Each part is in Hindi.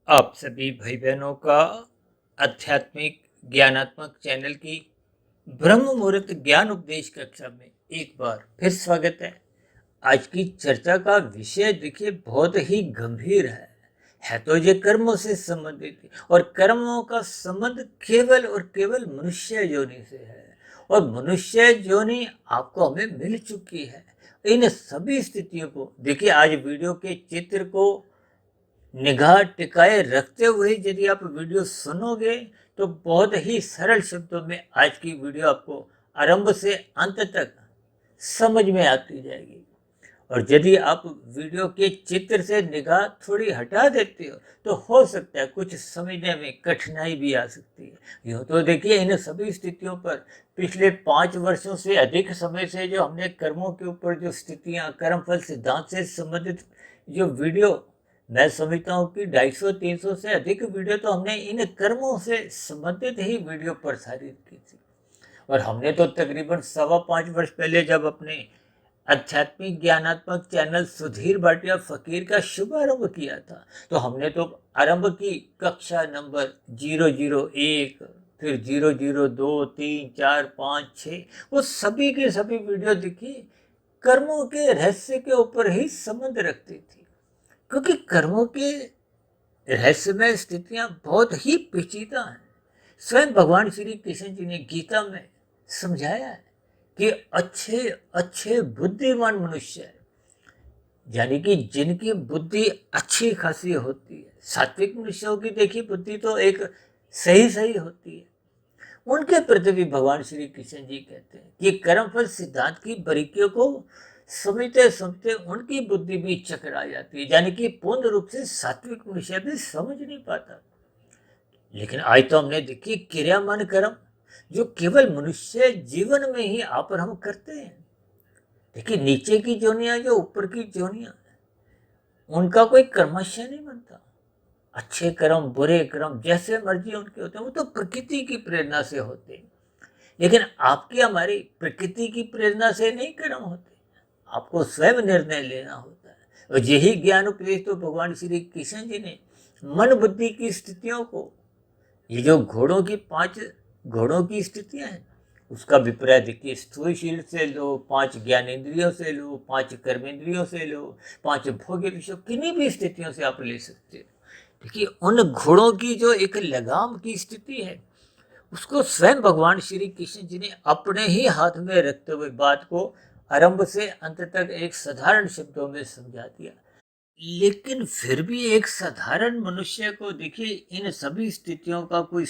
आप सभी भाई बहनों का आध्यात्मिक ज्ञानात्मक चैनल की ब्रह्म मुहूर्त ज्ञान उपदेश कक्षा में एक बार फिर स्वागत है। आज की चर्चा का विषय देखिए बहुत ही गंभीर है तो ये कर्मों से संबंधित है और कर्मों का संबंध केवल और केवल मनुष्य योनि से है और मनुष्य योनि आपको हमें मिल चुकी है। इन सभी स्थितियों को देखिए, आज वीडियो के चित्र को निगाह टिकाए रखते हुए यदि आप वीडियो सुनोगे तो बहुत ही सरल शब्दों में आज की वीडियो आपको आरंभ से अंत तक समझ में आती जाएगी। और यदि आप वीडियो के चित्र से निगाह थोड़ी हटा देते हो तो हो सकता है कुछ समझने में कठिनाई भी आ सकती है। यूँ तो देखिए, इन सभी स्थितियों पर पिछले 5 वर्षों से अधिक समय से जो हमने कर्मों के ऊपर जो स्थितियाँ, कर्मफल सिद्धांत से संबंधित जो वीडियो, मैं समझता हूँ कि 250-300 से अधिक वीडियो तो हमने इन कर्मों से संबंधित ही वीडियो प्रसारित की थी। और हमने तो तकरीबन 5.25 वर्ष पहले जब अपने आध्यात्मिक ज्ञानात्मक चैनल सुधीर भाटिया फकीर का शुभारंभ किया था तो हमने तो आरंभ की कक्षा नंबर 001, फिर 002, 3, 4, 5, 6, वो सभी के सभी वीडियो देखिए कर्मों के रहस्य के ऊपर ही संबंध रखती थी, क्योंकि कर्मों के रहस्यमय स्थितियां बहुत ही पेचीदा हैं। स्वयं भगवान श्री कृष्ण जी ने गीता में समझाया है कि अच्छे अच्छे बुद्धिमान मनुष्य है, यानी कि जिनकी बुद्धि अच्छी खासी होती है। सात्विक मनुष्यों की देखिए बुद्धि तो एक सही सही होती है। उनके प्रति भी भगवान श्री कृष्ण जी कहते हैं कि कर्मफल सिद्धांत की बारीकियों को समझते समझते उनकी बुद्धि भी चकरा जाती है, यानी कि पूर्ण रूप से सात्विक मनुष्य भी समझ नहीं पाता। लेकिन आज तो हमने देखी क्रियामान कर्म जो केवल मनुष्य जीवन में ही आप और हम करते हैं। देखिए, नीचे की जोनियां जो ऊपर की जोनियां, उनका कोई कर्मशय नहीं बनता। अच्छे कर्म बुरे कर्म जैसे मर्जी उनके होते हैं, वो तो प्रकृति की प्रेरणा से होते हैं। लेकिन आपकी हमारी प्रकृति की प्रेरणा से नहीं कर्म होते, आपको स्वयं निर्णय लेना होता है। और यही ज्ञान उपदेश तो भगवान श्री कृष्ण जी ने मन बुद्धि की स्थितियों को, ये जो घोड़ों की स्थितियां हैं, उसका विपर्य देखिए। स्थूल शरीर से लो, 5 ज्ञानेंद्रियों से लो, 5 कर्मेंद्रियों से लो, 5 भोग्य विषयों, किन्हीं भी स्थितियों से आप ले सकते हो। देखिए, उन घोड़ों की जो एक लगाम की स्थिति है, उसको स्वयं भगवान श्री कृष्ण जी ने अपने ही हाथ में रखते हुए बात को आरंभ से अंत तक एक साधारण शब्दों में समझा दिया। लेकिन फिर भी एक साधारण मनुष्य को देखिए इन सभी स्थितियों का कोई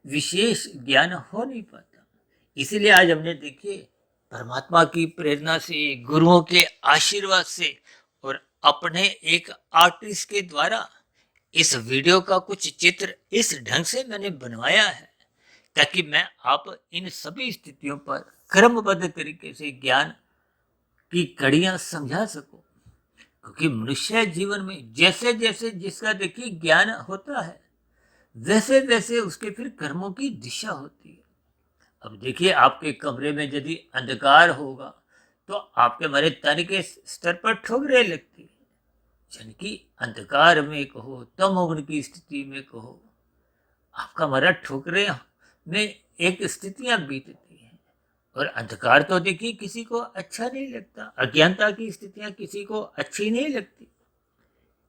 विशेष ज्ञान हो नहीं पाता। इसीलिए आज हमने देखिए परमात्मा की प्रेरणा से, गुरुओं के आशीर्वाद से और अपने एक आर्टिस्ट के द्वारा इस वीडियो का कुछ चित्र इस ढंग से मैंने बनवाया है ताकि मैं आप इन सभी स्थितियों पर क्रमबद्ध तरीके से ज्ञान की कड़ियां समझा सकूं। क्योंकि मनुष्य जीवन में जैसे जैसे जिसका देखिए ज्ञान होता है, वैसे वैसे उसके फिर कर्मों की दिशा होती है। अब देखिए, आपके कमरे में यदि अंधकार होगा तो आपके हमारे तन के स्तर पर ठोकरें लगती है। यानी कि अंधकार में कहो, तमोगुण की स्थिति में कहो, आपका हमारा ठोकरे में एक स्थितियां बीतती हैं। और अंधकार तो देखिए किसी को अच्छा नहीं लगता, अज्ञानता की स्थितियां किसी को अच्छी नहीं लगती।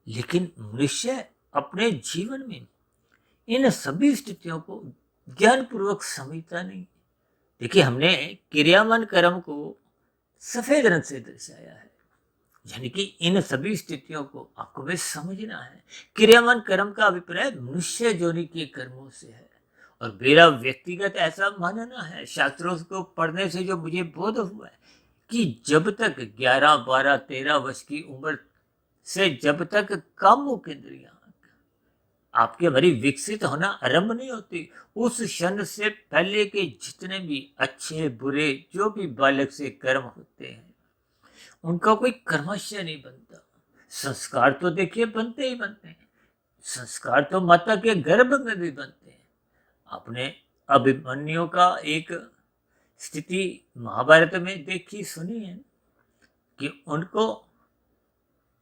लेकिन मनुष्य अपने जीवन में इन सभी स्थितियों को ज्ञान पूर्वक समझता नहीं। देखिए, हमने क्रियामान कर्म को सफेद रंग से दर्शाया है, यानी कि इन सभी स्थितियों को आपको बस समझना है। क्रियामान कर्म का अभिप्राय मनुष्य जोनि के कर्मों से है। और मेरा व्यक्तिगत ऐसा मानना है, शास्त्रों को पढ़ने से जो मुझे बोध हुआ है, कि जब तक 11, 12, 13 वर्ष की उम्र से जब तक कामुक इंद्रियां आपके हमारी विकसित होना आरंभ नहीं होती, उस क्षण से पहले के जितने भी अच्छे बुरे जो भी बालक से कर्म होते हैं, उनका कोई कर्मशय नहीं बनता। संस्कार तो देखिए बनते ही बनते हैं। संस्कार तो माता के गर्भ में भी बनते हैं। आपने अभिमन्यु का एक स्थिति महाभारत में देखी सुनी है कि उनको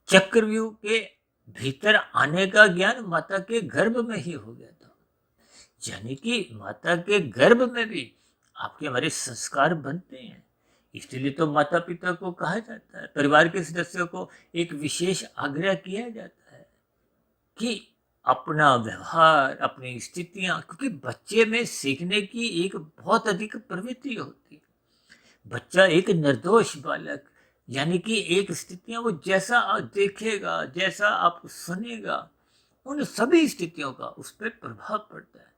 चक्रव्यूह के भीतर आने का ज्ञान माता के गर्भ में ही हो गया था। यानी कि माता के गर्भ में भी आपके हमारे संस्कार बनते हैं। इसलिए तो माता पिता को कहा जाता है, परिवार के सदस्यों को एक विशेष आग्रह किया जाता है कि अपना व्यवहार, अपनी स्थितियां, क्योंकि बच्चे में सीखने की एक बहुत अधिक प्रवृत्ति होती है। बच्चा एक निर्दोष बालक, यानी कि एक स्थितियां वो जैसा देखेगा, जैसा आप सुनेगा, उन सभी स्थितियों का उस पर प्रभाव पड़ता है।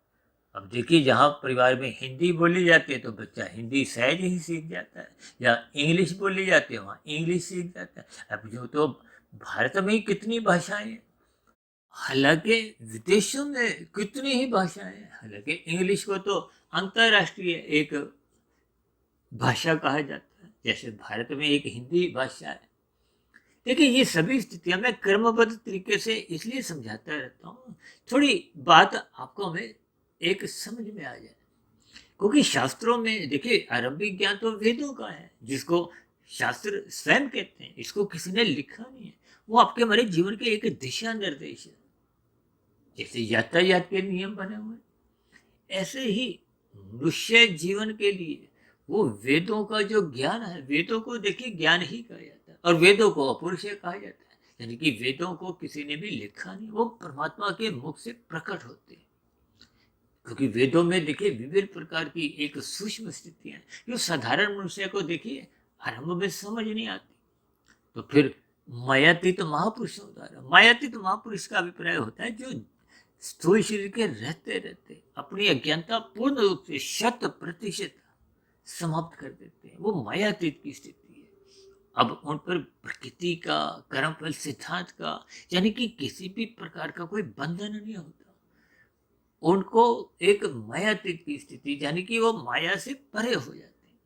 अब देखिए, जहाँ परिवार में हिंदी बोली जाती है तो बच्चा हिंदी सहज ही सीख जाता है, या इंग्लिश बोली जाती है वहाँ इंग्लिश सीख जाता है। अब जो तो भारत में ही कितनी भाषाएं हैं, हालांकि विदेशों में कितनी ही भाषाएं हैं। हालांकि इंग्लिश को तो अंतर्राष्ट्रीय एक भाषा कहा जाता है, जैसे भारत में एक हिंदी भाषा है। देखिए, ये सभी स्थितियां मैं क्रमबद्ध तरीके से इसलिए समझाता रहता हूँ, थोड़ी बात आपको हमें एक समझ में आ जाए। क्योंकि शास्त्रों में देखिए, आरंभिक ज्ञान तो वेदों का है, जिसको शास्त्र स्वयं कहते हैं, इसको किसी ने लिखा नहीं है। वो आपके हमारे जीवन के एक दिशा निर्देश है। जैसे यातायात के नियम बने हुए, ऐसे ही मनुष्य जीवन के लिए वो वेदों का जो ज्ञान है, वेदों को देखिए ज्ञान ही कहा जाता है, और वेदों को अपौरुषेय कहा जाता है। यानी कि वेदों को किसी ने भी लिखा नहीं, वो परमात्मा के मुख से प्रकट होते हैं। क्योंकि वेदों में देखिए विभिन्न प्रकार की एक सूक्ष्म स्थितियां हैं, जो साधारण मनुष्य को देखिए आरंभ में समझ नहीं आती। तो फिर मायातीत महापुरुषों द्वारा, मायातीत महापुरुष का अभिप्राय होता है जो स्थूल शरीर के रहते रहते अपनी अज्ञानता पूर्ण रूप से 100% समाप्त कर देते हैं, वो मायातीत की स्थिति है। अब उन पर प्रकृति का, कर्मफल सिद्धांत का, यानी कि किसी भी प्रकार का कोई बंधन नहीं होता। उनको एक मायातीत की स्थिति, यानी कि वो माया से परे हो जाते हैं।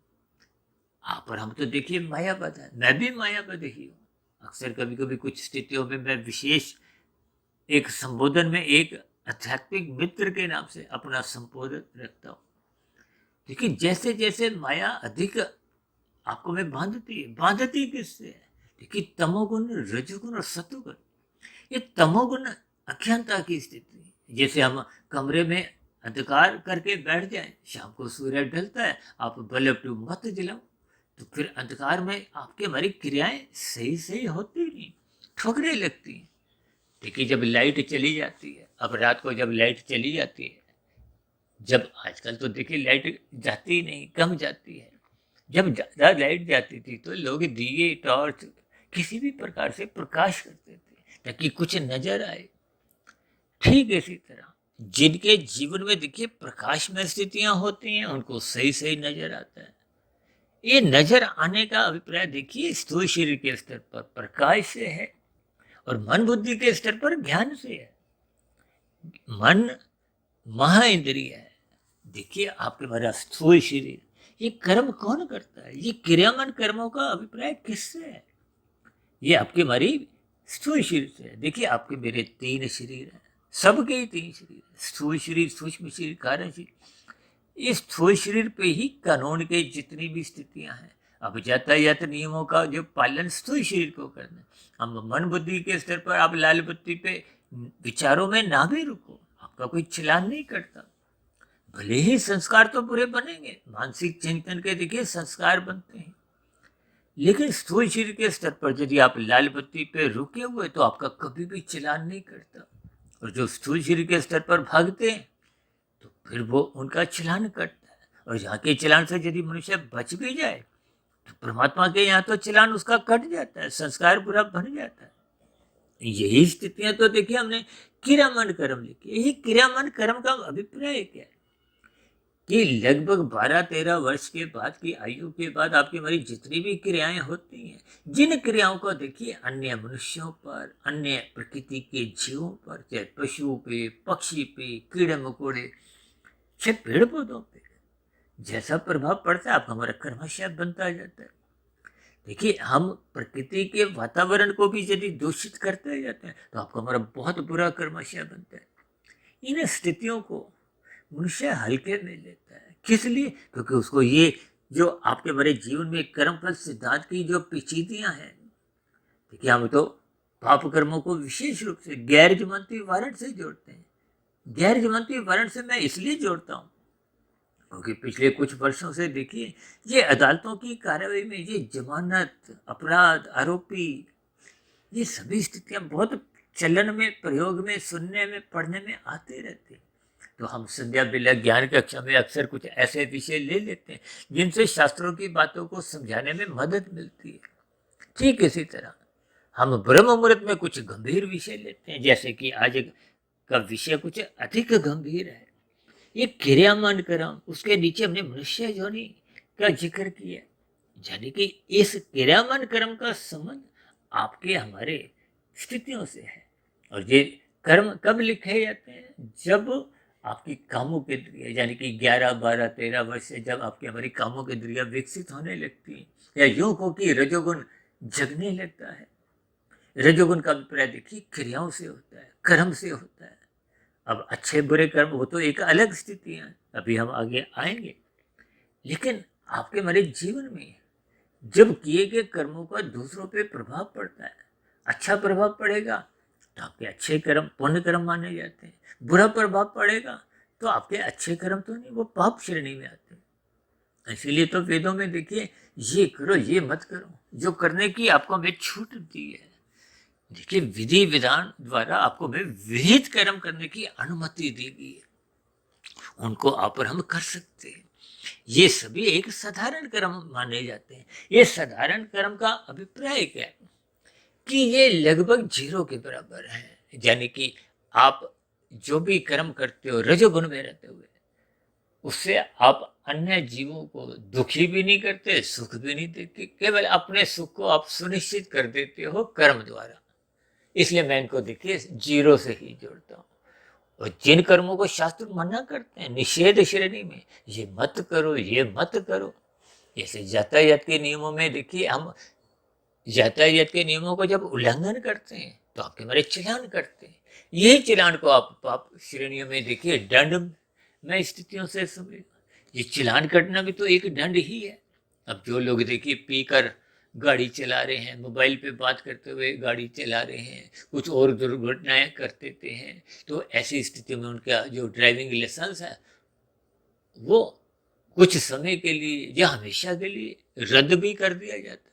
आप और हम तो देखिए मायाबद्ध है, मैं भी मायाबद्ध ही हूँ। अक्सर कभी कभी कुछ स्थितियों में मैं विशेष एक संबोधन में एक आध्यात्मिक मित्र के नाम से अपना संबोधन रखता हूँ। देखिए, जैसे जैसे माया अधिक आपको में बांधती किससे है? देखिए, तमोगुण, रजोगुण और सतोगुण। ये तमोगुण अज्ञानता की स्थिति है। जैसे हम कमरे में अंधकार करके बैठ जाए, शाम को सूर्य ढलता है, आप बल्ब ट्यूब मत जलाओ, तो फिर अंधकार में आपकी हमारी क्रियाएं सही सही होती नहीं, ठोकरे लगती हैं। देखिए, जब लाइट चली जाती है, अब रात को जब लाइट चली जाती है, जब आजकल तो देखिए लाइट जाती नहीं, कम जाती है। जब ज़्यादा लाइट जाती थी तो लोग दिए, टॉर्च, किसी भी प्रकार से प्रकाश करते थे ताकि कुछ नजर आए। ठीक इसी तरह जिनके जीवन में देखिए प्रकाश में स्थितियां होती हैं, उनको सही सही नजर आता है। ये नजर आने का अभिप्राय देखिए स्थूल शरीर के स्तर पर प्रकाश से है, और मन बुद्धि के स्तर पर ज्ञान से है। मन महाइंद्रिय है। देखिए, आपके हमारा स्थूल शरीर, ये कर्म कौन करता है? ये क्रियामान कर्मों का अभिप्राय किससे है? ये आपके हमारी स्थूल शरीर से है। देखिए, आपके मेरे 3 शरीर हैं, सबके ही 3 शरीर, स्थूल शरीर, सूक्ष्म शरीर, कारण शरीर। इस स्थूल शरीर पे ही कानून के जितनी भी स्थितियां हैं, अब यातायात नियमों का जो पालन स्थूल शरीर को करना है। हम मन बुद्धि के स्तर पर आप लाल बत्ती पे विचारों में ना भी रुको, आपका कोई चलान नहीं करता। भले ही संस्कार तो बुरे बनेंगे, मानसिक चिंतन के देखिए संस्कार बनते हैं, लेकिन स्थूल शरीर के स्तर पर यदि आप लाल बत्ती पे रुके हुए तो आपका कभी भी चलान नहीं करता। और जो स्थूल शरीर के स्तर पर भागते हैं तो फिर वो उनका चलान कटता है, और यहाँ के चलान से यदि मनुष्य बच भी जाए तो परमात्मा के यहाँ तो चलान उसका कट जाता है, संस्कार बुरा बन जाता है। यही स्थितियां तो देखिए हमने क्रियामान कर्म लिखी। यही क्रियामान कर्म का अभिप्राय क्या है कि लगभग 12-13 वर्ष के बाद की आयु के बाद आपकी हमारी जितनी भी क्रियाएं होती हैं, जिन क्रियाओं को देखिए अन्य मनुष्यों पर, अन्य प्रकृति के जीवों पर, चाहे पशु पे, पक्षी पे, कीड़े मकोड़े, चाहे पेड़ पौधों पे, जैसा प्रभाव पड़ता है आपका हमारा कर्मशय बनता जाता है। देखिए, हम प्रकृति के वातावरण को भी यदि दूषित करते जाते हैं तो आपका हमारा बहुत बुरा कर्मशय बनता है। इन स्थितियों को मनुष्य हल्के में लेता है, किस लिए? क्योंकि उसको ये जो आपके बड़े जीवन में कर्मफल सिद्धांत की जो पेचीदियां हैं, देखिए हम तो पाप कर्मों को विशेष रूप से गैर जमानती वारंट से जोड़ते हैं। गैर जमानती वारंट से मैं इसलिए जोड़ता हूँ क्योंकि पिछले कुछ वर्षों से देखिए ये अदालतों की कार्रवाई में ये जमानत, अपराध, आरोपी, ये सभी स्थितियां बहुत चलन में, प्रयोग में, सुनने में, पढ़ने में आते रहते हैं। तो हम संध्या बेला ज्ञान कक्षा में अक्सर कुछ ऐसे विषय ले लेते हैं जिनसे शास्त्रों की बातों को समझाने में मदद मिलती है। ठीक इसी तरह हम ब्रह्म मुहूर्त में कुछ गंभीर विषय लेते हैं, जैसे कि आज का विषय कुछ अधिक गंभीर है। ये क्रियामान कर्म, उसके नीचे हमने मनुष्य योनि का जिक्र किया, यानी कि इस क्रियामान कर्म का संबंध आपके हमारे स्थितियों से है। और ये कर्म कब लिखे जाते हैं? जब आपकी कामों के इंद्रिया, यानी कि 11, 12, 13 वर्ष से जब आपकी हमारी कामों के इंद्रिया विकसित होने लगती हैं, या यूं हो कि रजोगुण जगने लगता है। रजोगुण का अभिप्राय देखिए क्रियाओं से होता है, कर्म से होता है। अब अच्छे बुरे कर्म वो तो एक अलग स्थिति है, अभी हम आगे आएंगे। लेकिन आपके हमारे जीवन में जब किए गए कर्मों का दूसरों पे प्रभाव पड़ता है, अच्छा प्रभाव पड़ेगा तो आपके अच्छे कर्म पुण्य कर्म माने जाते हैं, बुरा प्रभाव पड़ेगा तो आपके अच्छे कर्म तो नहीं, वो पाप श्रेणी में आते हैं। इसीलिए तो वेदों में देखिए ये करो ये मत करो, जो करने की आपको हमें छूट दी है। देखिए विधि विधान द्वारा आपको हमें विहित कर्म करने की अनुमति दी गई है, उनको आप और हम कर सकते हैं। ये सभी एक साधारण कर्म माने जाते हैं। ये साधारण कर्म का अभिप्राय क्या है कि ये लगभग जीरो के बराबर है, यानी कि आप जो भी कर्म करते हो रजोगुण में रहते हुए, उससे आप अन्य जीवों को दुखी भी नहीं करते, सुख भी नहीं देते, केवल अपने सुख को आप सुनिश्चित कर देते हो कर्म द्वारा। इसलिए मैं इनको देखिए जीरो से ही जोड़ता हूँ। और जिन कर्मों को शास्त्र मना करते हैं निषेध श्रेणी में, ये मत करो ये मत करो, जैसे यातायात के नियमों में देखिए हम यातायात के नियमों को जब उल्लंघन करते हैं तो आपके हमारे चलान करते हैं। यही चलान को आप पाप श्रेणियों में देखिए दंड में स्थितियों से समझ, ये चलान कटना भी तो एक दंड ही है। अब जो लोग देखिए पीकर गाड़ी चला रहे हैं, मोबाइल पे बात करते हुए गाड़ी चला रहे हैं, कुछ और दुर्घटनाएं कर देते हैं, तो ऐसी स्थिति में उनका जो ड्राइविंग लाइसेंस है वो कुछ समय के लिए या हमेशा के लिए रद्द भी कर दिया जाता है।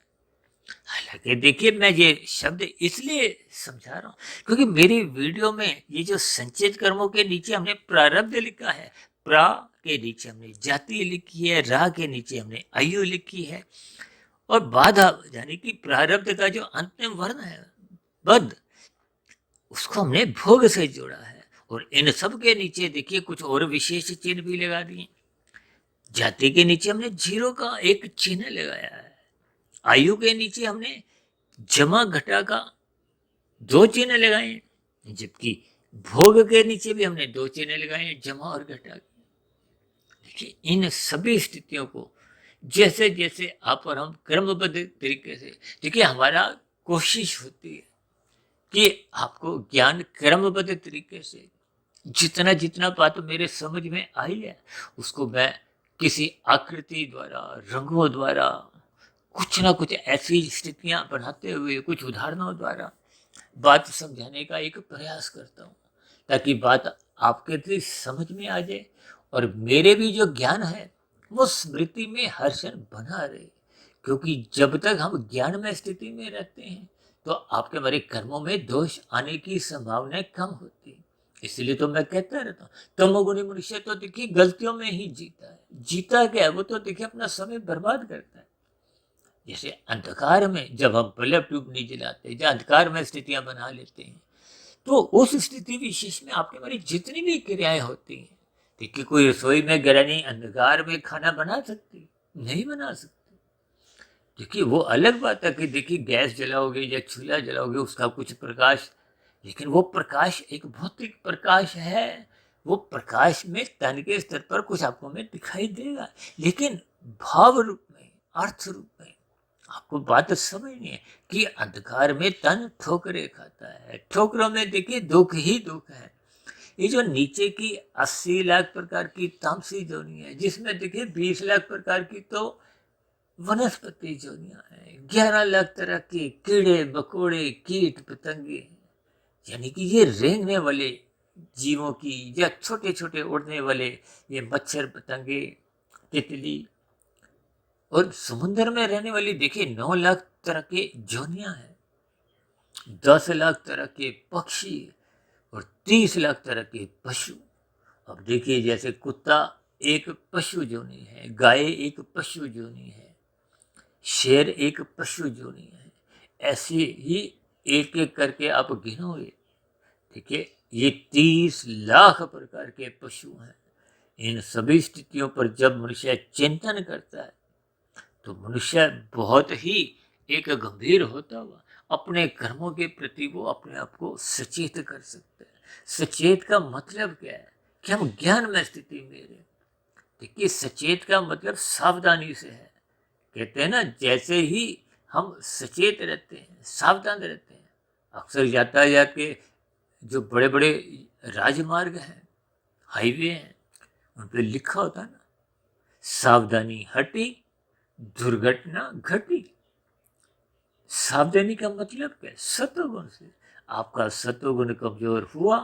हालांकि देखिए मैं ये शब्द इसलिए समझा रहा हूँ क्योंकि मेरी वीडियो में ये जो संचित कर्मों के नीचे हमने प्रारब्ध लिखा है, प्रा के नीचे हमने जाति लिखी है, रा के नीचे हमने आयु लिखी है, और बाधा यानी कि प्रारब्ध का जो अंतिम वर्ण है बद, उसको हमने भोग से जोड़ा है। और इन सब के नीचे देखिए कुछ और विशेष चिन्ह भी लगा दिए। जाति के नीचे हमने जीरो का एक चिन्ह लगाया है, आयु के नीचे हमने जमा घटा का 2 चिन्ह लगाए हैं, जबकि भोग के नीचे भी हमने 2 चिन्ह लगाए हैं, जमा और घटा के। देखिए इन सभी स्थितियों को जैसे जैसे आप और हम क्रमबद्ध तरीके से, देखिए हमारा कोशिश होती है कि आपको ज्ञान क्रमबद्ध तरीके से जितना जितना बात मेरे समझ में आई है उसको मैं किसी आकृति द्वारा, रंगों द्वारा, कुछ ना कुछ ऐसी स्थितियां बनाते हुए, कुछ उदाहरणों द्वारा बात समझाने का एक प्रयास करता हूँ, ताकि बात आपके भी समझ में आ जाए और मेरे भी जो ज्ञान है वो स्मृति में हर क्षण बना रहे। क्योंकि जब तक हम ज्ञान में स्थिति में रहते हैं तो आपके हमारे कर्मों में दोष आने की संभावना कम होती है। इसलिए तो मैं कहता रहता हूँ तमोगुणी मनुष्य तो देखिए गलतियों में ही जीता है। जीता क्या है? वो तो देखिए अपना समय बर्बाद करता है। जैसे अंधकार में जब हम बल्ब ट्यूब नहीं जलाते, जब अंधकार में स्थितियां बना लेते हैं, तो उस स्थिति विशेष में आपके हमारी जितनी भी क्रियाएं होती हैं, देखिए कोई रसोई में गृहिणी अंधकार में खाना बना सकती नहीं, बना सकती। देखिए वो अलग बात है कि देखिए गैस जलाओगे या चूल्हा जलाओगे उसका कुछ प्रकाश, लेकिन वो प्रकाश एक भौतिक प्रकाश है। वो प्रकाश में तन के स्तर पर कुछ आपको में दिखाई देगा, लेकिन भाव रूप में, अर्थ रूप में आपको बात समझनी है कि अंधकार में तन ठोकरे खाता है। ठोकरों में देखिए दुख ही दुख है। ये जो नीचे की 80 लाख प्रकार की तामसी जोनी है, जिसमें देखिए 20 लाख प्रकार की तो वनस्पति जोनियां हैं, 11 लाख तरह के कीड़े मकोड़े कीट पतंगे हैं। यानी कि ये रेंगने वाले जीवों की या छोटे छोटे उड़ने वाले ये मच्छर पतंगे तितली, और समुद्र में रहने वाली देखिए 9 लाख तरह के जोनियां हैं, 10 लाख तरह के पक्षी और 30 लाख तरह के पशु। अब देखिए जैसे कुत्ता एक पशु जोनी है, गाय एक पशु जोनी है, शेर एक पशु जोनी है, ऐसे ही एक एक करके आप गिनोगे, ठीक है, ये 30 लाख प्रकार के पशु हैं। इन सभी स्थितियों पर जब मनुष्य चिंतन करता है तो मनुष्य बहुत ही एक गंभीर होता हुआ अपने कर्मों के प्रति वो अपने आप को सचेत कर सकते हैं। सचेत का मतलब क्या है कि हम ज्ञान में स्थिति में रहे। देखिए सचेत का मतलब सावधानी से है। कहते हैं ना, जैसे ही हम सचेत रहते हैं सावधान रहते हैं, अक्सर यातायात के जो बड़े बड़े राजमार्ग हैं हाईवे हैं उन पर लिखा होता है ना, सावधानी हटी दुर्घटना घटी। सावधानी का मतलब क्या है? सत्वगुण से। आपका सत्वगुण कमजोर हुआ,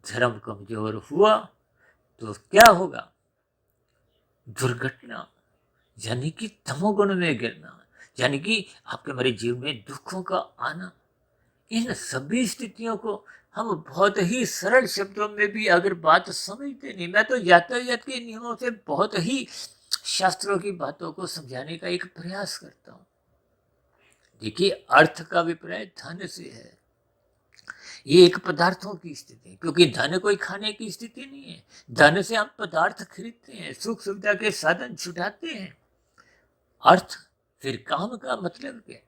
धर्म कमजोर हुआ तो क्या होगा? दुर्घटना, यानी कि तमोगुण में गिरना, यानी कि आपके हमारे जीवन में दुखों का आना। इन सभी स्थितियों को हम बहुत ही सरल शब्दों में भी अगर बात समझते नहीं, मैं तो यातायात के नियमों से बहुत ही शास्त्रों की बातों को समझाने का एक प्रयास करता हूँ। देखिए अर्थ का अभिप्राय धन से है। ये एक पदार्थों की स्थिति है, क्योंकि धन कोई खाने की स्थिति नहीं है। धन से आप पदार्थ खरीदते हैं, सुख सुविधा के साधन छुटाते हैं। अर्थ फिर काम का मतलब क्या है?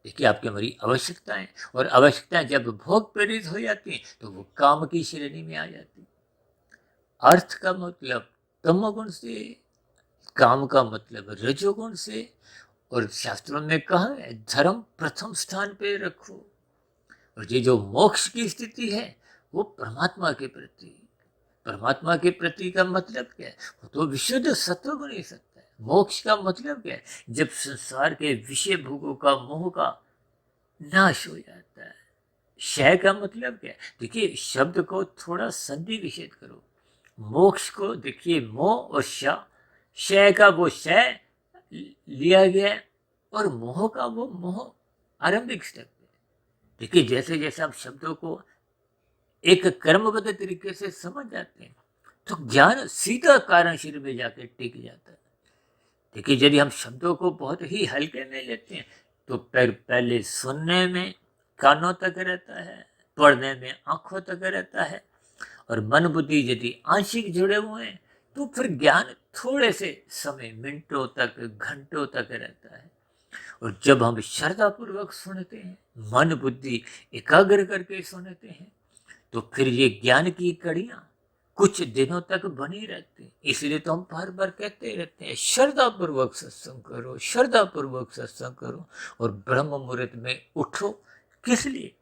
देखिए आपकी हमारी आवश्यकताएं, और आवश्यकताएं जब भोग प्रेरित हो जाती हैं तो वो काम की श्रेणी में आ जाती। अर्थ का मतलब तमोगुण से, काम का मतलब रजोगुण से, और शास्त्रों में कहा है धर्म प्रथम स्थान पे रखो। और ये जो मोक्ष की स्थिति है वो परमात्मा के प्रति। परमात्मा के प्रति का मतलब क्या है? वो तो विशुद्ध सत्व बन ही सकता है। मोक्ष का मतलब क्या है? जब संसार के विषय भोगों का मोह का नाश हो जाता है। क्षय का मतलब क्या है? देखिए शब्द को थोड़ा संधि विच्छेद करो। मोक्ष को देखिए मोह और क्षय का वो क्षय लिया गया है, और मोह का वो मोह आरंभिक स्टेप है। देखिए जैसे जैसे आप शब्दों को एक कर्मबद्ध तरीके से समझ जाते हैं तो ज्ञान सीधा कारण शरीर में जाके टिक जाता है। देखिए यदि हम शब्दों को बहुत ही हल्के में लेते हैं तो पहले सुनने में कानों तक रहता है, पढ़ने में आंखों तक रहता है, और मन बुद्धि यदि आंशिक जुड़े हुए हैं तो फिर ज्ञान थोड़े से समय, मिनटों तक घंटों तक रहता है। और जब हम श्रद्धा पूर्वक सुनते हैं, मन बुद्धि एकाग्र करके सुनते हैं, तो फिर ये ज्ञान की कड़ियां कुछ दिनों तक बनी रहती हैं। इसलिए तो हम बार बार कहते रहते हैं श्रद्धा पूर्वक सत्संग करो, श्रद्धा पूर्वक सत्संग करो, और ब्रह्म मुहूर्त में उठो। किस लिए?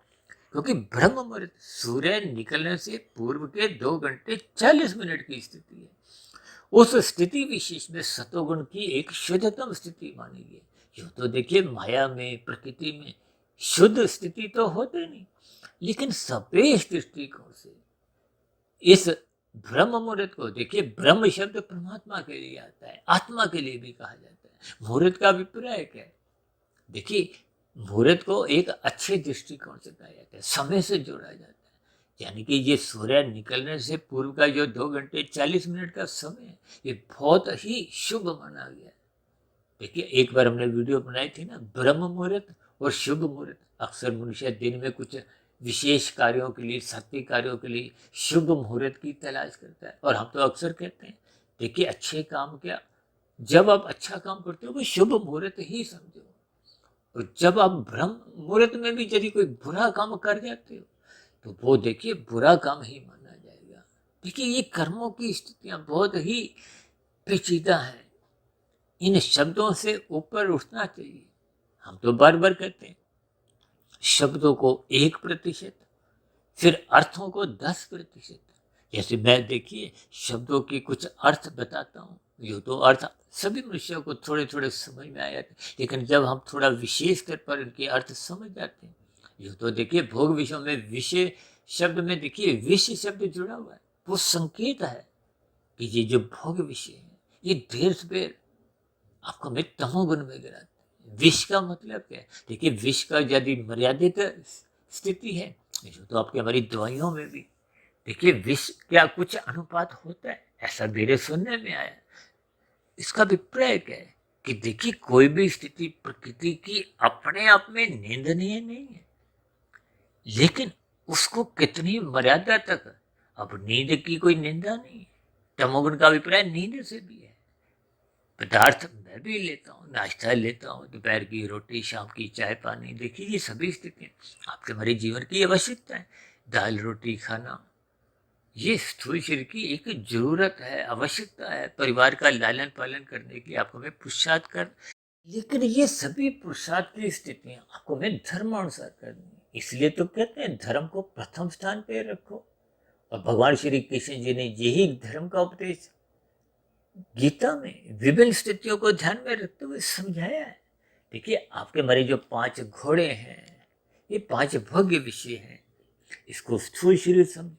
क्योंकि ब्रह्म मुहूर्त सूर्य निकलने से पूर्व के 2 घंटे 40 मिनट की स्थिति है। उस स्थिति विशेष में सतोगुण की एक शुद्धतम स्थिति मानी गई। यूं तो देखिए माया में, प्रकृति में शुद्ध स्थिति तो होते नहीं, लेकिन सपेश दृष्टिकोण से इस ब्रह्म मुहूर्त को देखिए, ब्रह्म शब्द परमात्मा के लिए आता है, आत्मा के लिए भी कहा जाता है। मुहूर्त का अभिप्राय क्या है? देखिए मुहूर्त को एक अच्छे दृष्टिकोण से कहा जाता है, समय से जोड़ा जाता है। यानी कि ये सूर्य निकलने से पूर्व का जो 2 घंटे 40 मिनट का समय है, ये बहुत ही शुभ माना गया है। देखिए एक बार हमने वीडियो बनाई थी ना, ब्रह्म मुहूर्त और शुभ मुहूर्त। अक्सर मनुष्य दिन में कुछ विशेष कार्यों के लिए, सात्विक कार्यों के लिए शुभ मुहूर्त की तलाश करता है। और हम तो अक्सर कहते हैं देखिए अच्छे काम क्या, जब आप अच्छा काम करते हो वो शुभ मुहूर्त ही समझो। और जब आप ब्रह्म मुहूर्त में भी यदि कोई बुरा काम कर जाते हो तो वो देखिए बुरा काम ही माना जाएगा। देखिए ये कर्मों की स्थितियां बहुत ही पेचीदा हैं। इन शब्दों से ऊपर उठना चाहिए। हम तो बार बार कहते हैं शब्दों को 1%, फिर अर्थों को 10%। जैसे मैं देखिए शब्दों के कुछ अर्थ बताता हूँ, यूँ तो अर्थ सभी मनुष्यों को थोड़े थोड़े समझ में आ जाते हैं, लेकिन जब हम थोड़ा विशेष स्तर पर इनके अर्थ समझ जाते हैं, यूँ तो देखिए भोग विषयों में विषय शब्द में देखिए विषय शब्द जुड़ा हुआ है, वो संकेत है कि ये जो भोग विषय है ये ढेर से बेर आपको हमें तमोगुण में गिराते हैं। विष का मतलब क्या है? देखिए विष का यदि मर्यादित स्थिति है, जो तो आपकी हमारी दवाइयों में भी देखिए विष क्या कुछ अनुपात होता है, ऐसा मेरे सुनने में आया। इसका अभिप्राय क्या है कि देखिए कोई भी स्थिति प्रकृति की अपने आप में निंदनीय नहीं है, लेकिन उसको कितनी मर्यादा तक, अब नींद की कोई निंदा नहीं है, तमोगुण का अभिप्राय नींद से भी है। पदार्थ मैं भी लेता हूँ, नाश्ता लेता हूँ, दोपहर की रोटी, शाम की चाय पानी, देखिए ये सभी स्थितियाँ आपके हमारे जीवन की आवश्यकता है। दाल रोटी खाना ये स्थूल शरीर की एक जरूरत है, आवश्यकता है, परिवार का लालन पालन करने के लिए आपको हमें पुरुषार्थ कर, लेकिन ये सभी पुरुषार्थ की स्थितियाँ आपको हमें धर्मानुसार करनी है। इसलिए तो कहते हैं धर्म को प्रथम स्थान पे रखो, और भगवान श्री कृष्ण जी ने यही धर्म का उपदेश गीता में विभिन्न स्थितियों को ध्यान में रखते हुए समझाया है। देखिए आपके हमारे जो 5 घोड़े हैं, ये 5 भोग्य विषय हैं, इसको स्थूल शरीर समझ।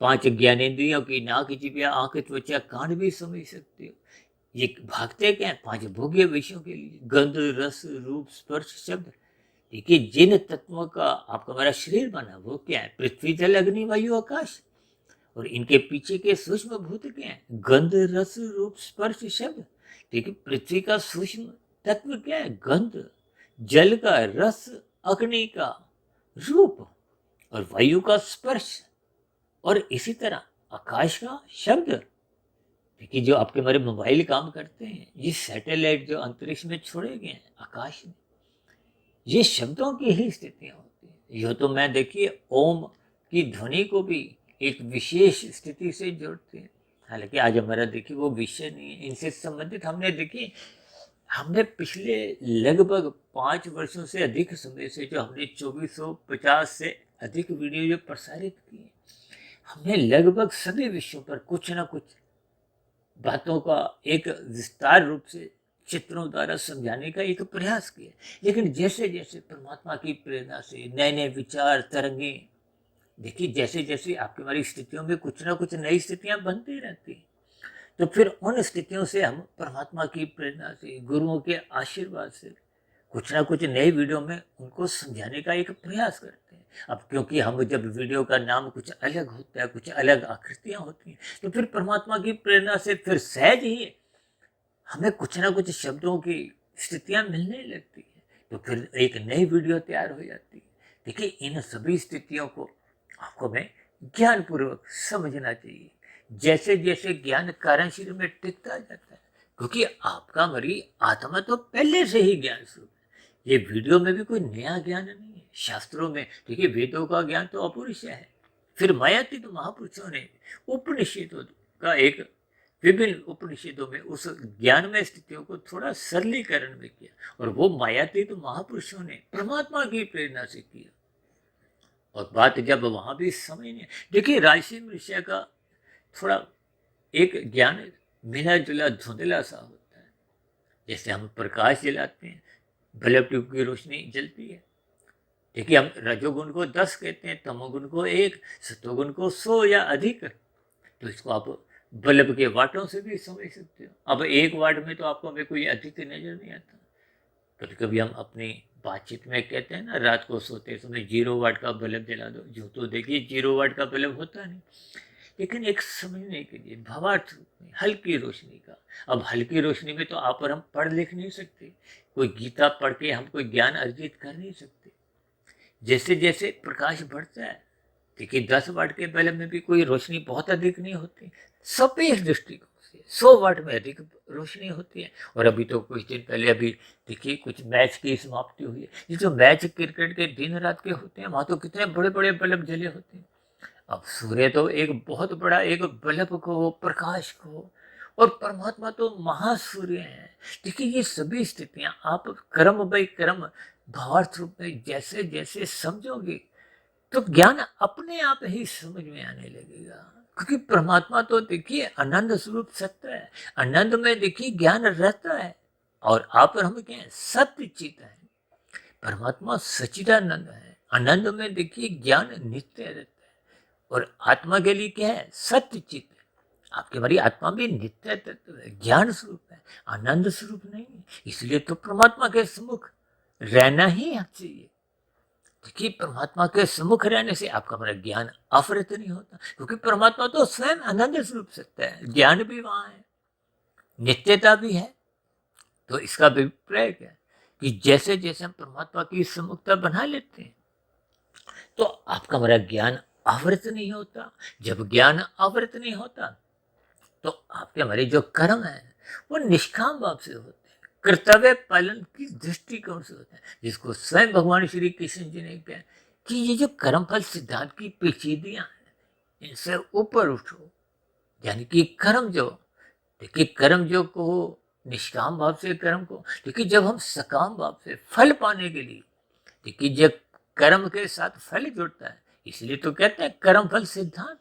5 ज्ञानेंद्रियों की नाक जिभ्या आंख त्वचा कान भी समझ सकते हो। ये भागते क्या है 5 भोग्य विषयों के लिए, गंध रस रूप स्पर्श शब्द। देखिए जिन तत्वों का आपका हमारा शरीर बना वो क्या है, पृथ्वी जल अग्नि वायु आकाश, और इनके पीछे के सूक्ष्म भूत क्या है, गंध रस रूप स्पर्श शब्द। देखिए पृथ्वी का सूक्ष्म तत्व क्या है, गंध, जल का रस, अग्नि का रूप, और वायु का स्पर्श, और इसी तरह आकाश का शब्द। देखिए जो आपके हमारे मोबाइल काम करते हैं, ये सैटेलाइट जो अंतरिक्ष में छोड़े गए हैं आकाश में, ये शब्दों की ही स्थितियां होती हैं। यह तो मैं देखिए ओम की ध्वनि को भी एक विशेष स्थिति से जोड़ते हैं। हालांकि आज हमारा देखिए वो विषय नहीं है, इनसे संबंधित हमने देखिए हमने पिछले लगभग 5 वर्षों से अधिक समय से जो हमने 2450 से अधिक वीडियो जो प्रसारित किए, हमने लगभग सभी विषयों पर कुछ ना कुछ बातों का एक विस्तार रूप से चित्रों द्वारा समझाने का एक प्रयास किया। लेकिन जैसे जैसे परमात्मा की प्रेरणा से नए नए विचार तरंगे, देखिए जैसे जैसे आपकी हमारी स्थितियों में कुछ ना कुछ नई स्थितियां बनती रहती हैं, तो फिर उन स्थितियों से हम परमात्मा की प्रेरणा से गुरुओं के आशीर्वाद से कुछ ना कुछ नए वीडियो में उनको समझाने का एक प्रयास करते हैं। अब क्योंकि हम जब वीडियो का नाम कुछ अलग होता है, कुछ अलग आकृतियां होती हैं, तो फिर परमात्मा की प्रेरणा से फिर सहज ही हमें कुछ ना कुछ शब्दों की स्थितियां मिलने लगती है, तो फिर एक नई वीडियो तैयार हो जाती है। देखिए इन सभी स्थितियों को आपको हमें ज्ञानपूर्वक समझना चाहिए। जैसे जैसे ज्ञान कारण शरीर में टिकता जाता है, क्योंकि आपका मरी आत्मा तो पहले से ही ज्ञान स्वरूप है। ये वीडियो में भी कोई नया ज्ञान नहीं है। शास्त्रों में देखिए वेदों का ज्ञान तो अपौरुषेय है, फिर मायातीत महापुरुषों ने उपनिषदों का एक विभिन्न उपनिषदों में उस ज्ञानमय स्थितियों को थोड़ा सरलीकरण में किया, और वो मायातीत महापुरुषों ने परमात्मा की प्रेरणा से किया। और बात जब वहां भी समझ नहीं, देखिए राजसी मनुष्य का थोड़ा एक ज्ञान मिला जुला धुंधला सा होता है। जैसे हम प्रकाश जलाते हैं, बल्ब ट्यूब की रोशनी जलती है, देखिए हम रजोगुण को 10 कहते हैं, तमोगुण को 1, सतोगुण को 100 या अधिक। तो इसको आप बल्ब के वाटों से भी समझ सकते हो। अब 1 वाट में तो आपको हमें कोई अधिक नजर नहीं आता। कभी कभी हम अपनी बातचीत में कहते हैं ना, रात को सोते समय 0 वाट का बल्ब जला दो, जो तो देखिए 0 वाट का बल्ब होता नहीं, लेकिन एक समझने के लिए भावार्थ रूप में हल्की रोशनी का। अब हल्की रोशनी में तो आप और हम पढ़ लिख नहीं सकते, कोई गीता पढ़ के हम कोई ज्ञान अर्जित कर नहीं सकते। जैसे जैसे प्रकाश बढ़ता है, देखिए 10 वाट के बल्ब में भी कोई रोशनी बहुत अधिक नहीं होती, सापेक्ष दृष्टिकोण से 100 वाट में अधिक रोशनी होती है। और अभी तो कुछ दिन पहले अभी देखिए कुछ मैच की समाप्ति हुई है, ये जो मैच क्रिकेट के दिन रात के होते हैं वहां तो कितने बड़े बड़े बल्ब जले होते हैं। अब सूर्य तो एक बहुत बड़ा एक बल्ब को प्रकाश को, और परमात्मा तो महासूर्य है। देखिए ये सभी स्थितियां आप कर्म बाई कर्म भावार्थ रूप में जैसे जैसे समझोगे, तो ज्ञान अपने आप ही समझ में आने लगेगा। क्योंकि परमात्मा तो देखिए आनंद स्वरूप सत्य है, आनंद में देखिए ज्ञान रहता है, और आप और हम क्या है, सत्य चित है। परमात्मा सच्चिदानंद है, आनंद में देखिए ज्ञान नित्य रहता है, और आत्मा के लिए क्या है, सत्य चित है। आपकी हमारी आत्मा भी नित्य तत्व है, ज्ञान स्वरूप है, आनंद स्वरूप नहीं है। इसलिए तो परमात्मा के सम्मुख रहना ही चाहिए। देखिए परमात्मा के सम्मुख रहने से आपका हमारा ज्ञान आवृत नहीं होता, क्योंकि परमात्मा तो स्वयं आनंद स्वरूप सत्य है, ज्ञान भी वहां है, नित्यता भी है। तो इसका अभिप्राय क्या है कि जैसे जैसे हम परमात्मा की सम्मुखता बना लेते हैं तो आपका हमारा ज्ञान आवृत नहीं होता। जब ज्ञान आवृत नहीं होता तो आपके हमारे जो कर्म है वो निष्काम भाव से होते हैं, कर्तव्य पालन की दृष्टिकोण से होते हैं, जिसको स्वयं भगवान श्री कृष्ण जी ने कहा कि ये जो कर्मफल सिद्धांत की पेचीदियां हैं इनसे ऊपर उठो। यानी कि कर्म जो, देखिए कर्म जो को निष्काम भाव से कर्म को, देखिए जब हम सकाम भाव से फल पाने के लिए, देखिए जब कर्म के साथ फल जुड़ता है, इसलिए तो कहते हैं कर्म फल सिद्धांत।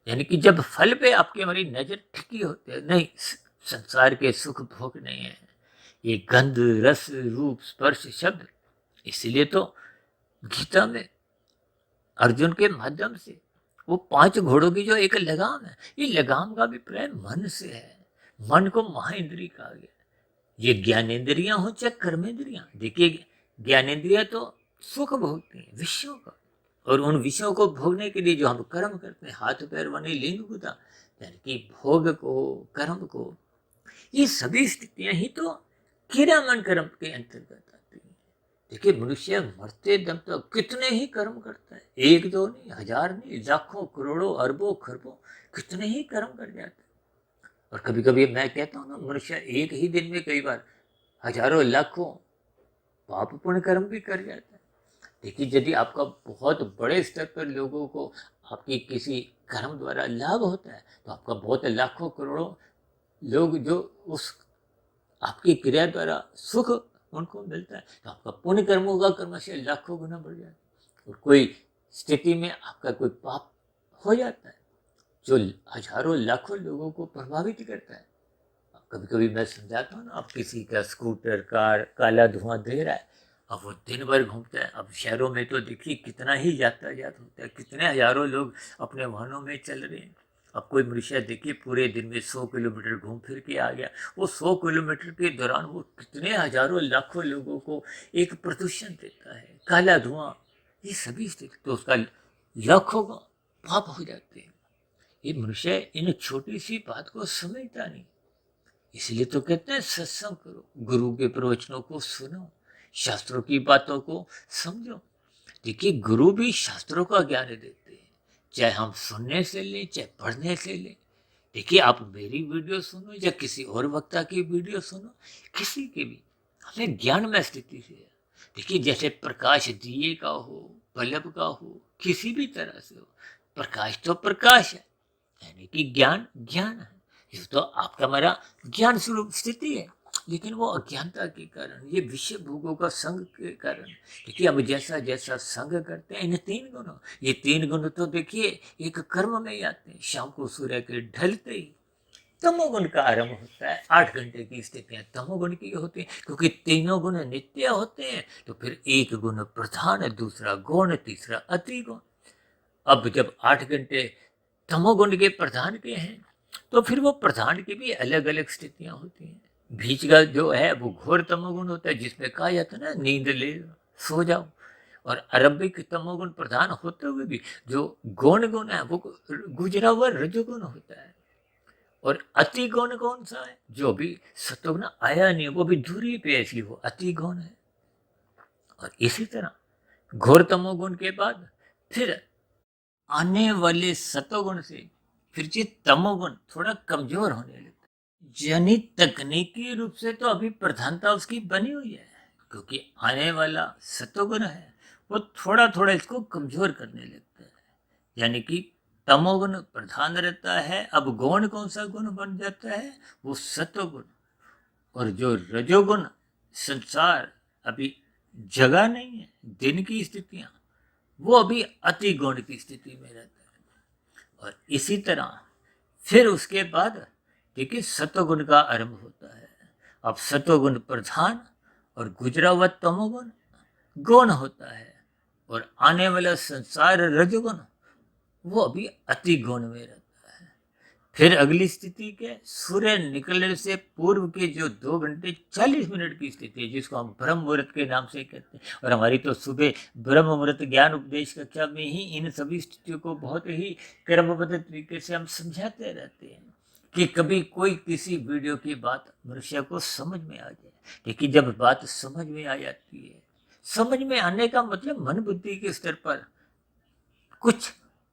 यानी कि जब फल पे आपकी हमारी नजर टिकी होती है, नहीं संसार के सुख भोग नहीं है, ये गंध रस रूप स्पर्श शब्द। इसलिए तो गीता में अर्जुन के माध्यम से वो 5 घोड़ों की जो एक लगाम है, ये लगाम का भी प्रेम मन से है। मन को महाइंद्रिय कहा गया। ये ज्ञानेन्द्रियां हो चाहे कर्मेंद्रियां, देखिए ज्ञानेन्द्रियां तो सुख भोगती हैं विषयों का, और उन विषयों को भोगने के लिए जो हम कर्म करते हैं, हाथ पैर वने लीन गुदा, यानी कि भोग को कर्म को, ये सभी स्थितियां ही तो क्रिया मन कर्म के अंतर्गत आती हैं। देखिए मनुष्य मरते दम तक कितने ही कर्म करता है, एक दो नहीं, हजार नहीं, लाखों करोड़ों अरबों खरबों कितने ही कर्म कर जाते हैं। और कभी कभी मैं कहता हूँ ना, मनुष्य एक ही दिन में कई बार हजारों लाखों पाप पुण्य कर्म भी कर जाता है। देखिए यदि आपका बहुत बड़े स्तर पर लोगों को आपकी किसी कर्म द्वारा लाभ होता है, तो आपका बहुत लाखों करोड़ों लोग जो उस आपकी क्रिया द्वारा सुख उनको मिलता है, तो आपका पुण्य कर्मों का कर्म से लाखों गुना बढ़ जाता है। और कोई स्थिति में आपका कोई पाप हो जाता है जो हजारों लाखों लोगों को प्रभावित करता है। कभी कभी मैं समझाता हूँ ना, अब किसी का स्कूटर कार काला धुआं दे रहा है, अब वो दिन भर घूमता है। अब शहरों में तो देखिए कितना ही यातायात होता है, कितने हजारों लोग अपने वाहनों में चल रहे हैं। अब कोई मनुष्य देखिए पूरे दिन में 100 किलोमीटर घूम फिर के आ गया, वो 100 किलोमीटर के दौरान वो कितने हजारों लाखों लोगों को एक प्रदूषण देता है, काला धुआं। ये सभी स्थिति तो उसका लाखों का पाप हो जाते हैं। ये मनुष्य इन छोटी सी बात को समझता नहीं। इसलिए तो कहते हैं सत्संग करो, गुरु के प्रवचनों को सुनो, शास्त्रों की बातों को समझो। देखिए गुरु भी शास्त्रों का ज्ञान देते हैं, चाहे हम सुनने से लें चाहे पढ़ने से लें। देखिए आप मेरी वीडियो सुनो या किसी और वक्ता की वीडियो सुनो, किसी की भी हमें ज्ञान में स्थिति से है। देखिए जैसे प्रकाश दिए का हो, बल्ब का हो, किसी भी तरह से हो, प्रकाश तो प्रकाश है, यानी कि ज्ञान ज्ञान है। ये तो आपका हमारा ज्ञान स्वरूप स्थिति है, लेकिन वो अज्ञानता के कारण, ये विषय भोगों का संग के कारण, देखिए अब जैसा जैसा संग करते हैं इन 3 गुणों, ये 3 गुण तो देखिए एक कर्म में ही आते हैं। शाम को सूर्य के ढलते ही तमोगुण का आरंभ होता है। 8 घंटे की स्थितियां तमोगुण की होती हैं, क्योंकि तीनों गुण नित्य होते हैं। तो फिर एक गुण प्रधान, दूसरा गौण, तीसरा अति गौण। अब जब 8 घंटे तमोगुण के प्रधान के हैं, तो फिर वो प्रधान की भी अलग अलग स्थितियां होती हैं। बीच का जो है वो घोर तमोगुण होता है, जिसमें कहा जाता है ना नींद ले सो जाओ। और आरंभिक तमोगुण प्रधान होते हुए भी जो गौण गुण है वो गुजरा हुआ रजोगुण होता है। और अति गौण कौन सा है, जो भी सतोगुण आया नहीं, वो भी दूरी पे ऐसी वो अति गौण है। और इसी तरह घोर तमोगुण के बाद फिर आने वाले सतोगुण से फिर ये तमोगुण थोड़ा कमजोर होने लगता है। यानी तकनीकी रूप से तो अभी प्रधानता उसकी बनी हुई है, क्योंकि आने वाला सतोगुण है वो थोड़ा थोड़ा इसको कमजोर करने लगता है। यानी कि तमोगुण प्रधान रहता है, अब गौण कौन सा गुण बन जाता है, वो सतोगुण। और जो रजोगुण संसार अभी जगह नहीं है, दिन की स्थितियां, वो अभी अति गौण की स्थिति में रहता है। और इसी तरह फिर उसके बाद देखिए सत्वगुण का आरंभ होता है। अब सत्वगुण प्रधान और गुजरा हुआ तमोगुण गौण होता है, और आने वाला संसार रजोगुण वो अभी अति गौण में रहता है। फिर अगली स्थिति क्या है, सूर्य निकलने से पूर्व के जो 2 घंटे 40 मिनट की स्थिति है, जिसको हम ब्रह्म मुहूर्त के नाम से कहते हैं। और हमारी तो सुबह ब्रह्म मुहूर्त ज्ञान उपदेश कक्षा में ही इन सभी स्थितियों को बहुत ही क्रमबद्ध तरीके से हम समझाते रहते हैं कि कभी कोई किसी वीडियो की बात मनुष्य को समझ में आ जाए। लेकिन जब बात समझ में आ जाती है, समझ में आने का मतलब मन बुद्धि के स्तर पर कुछ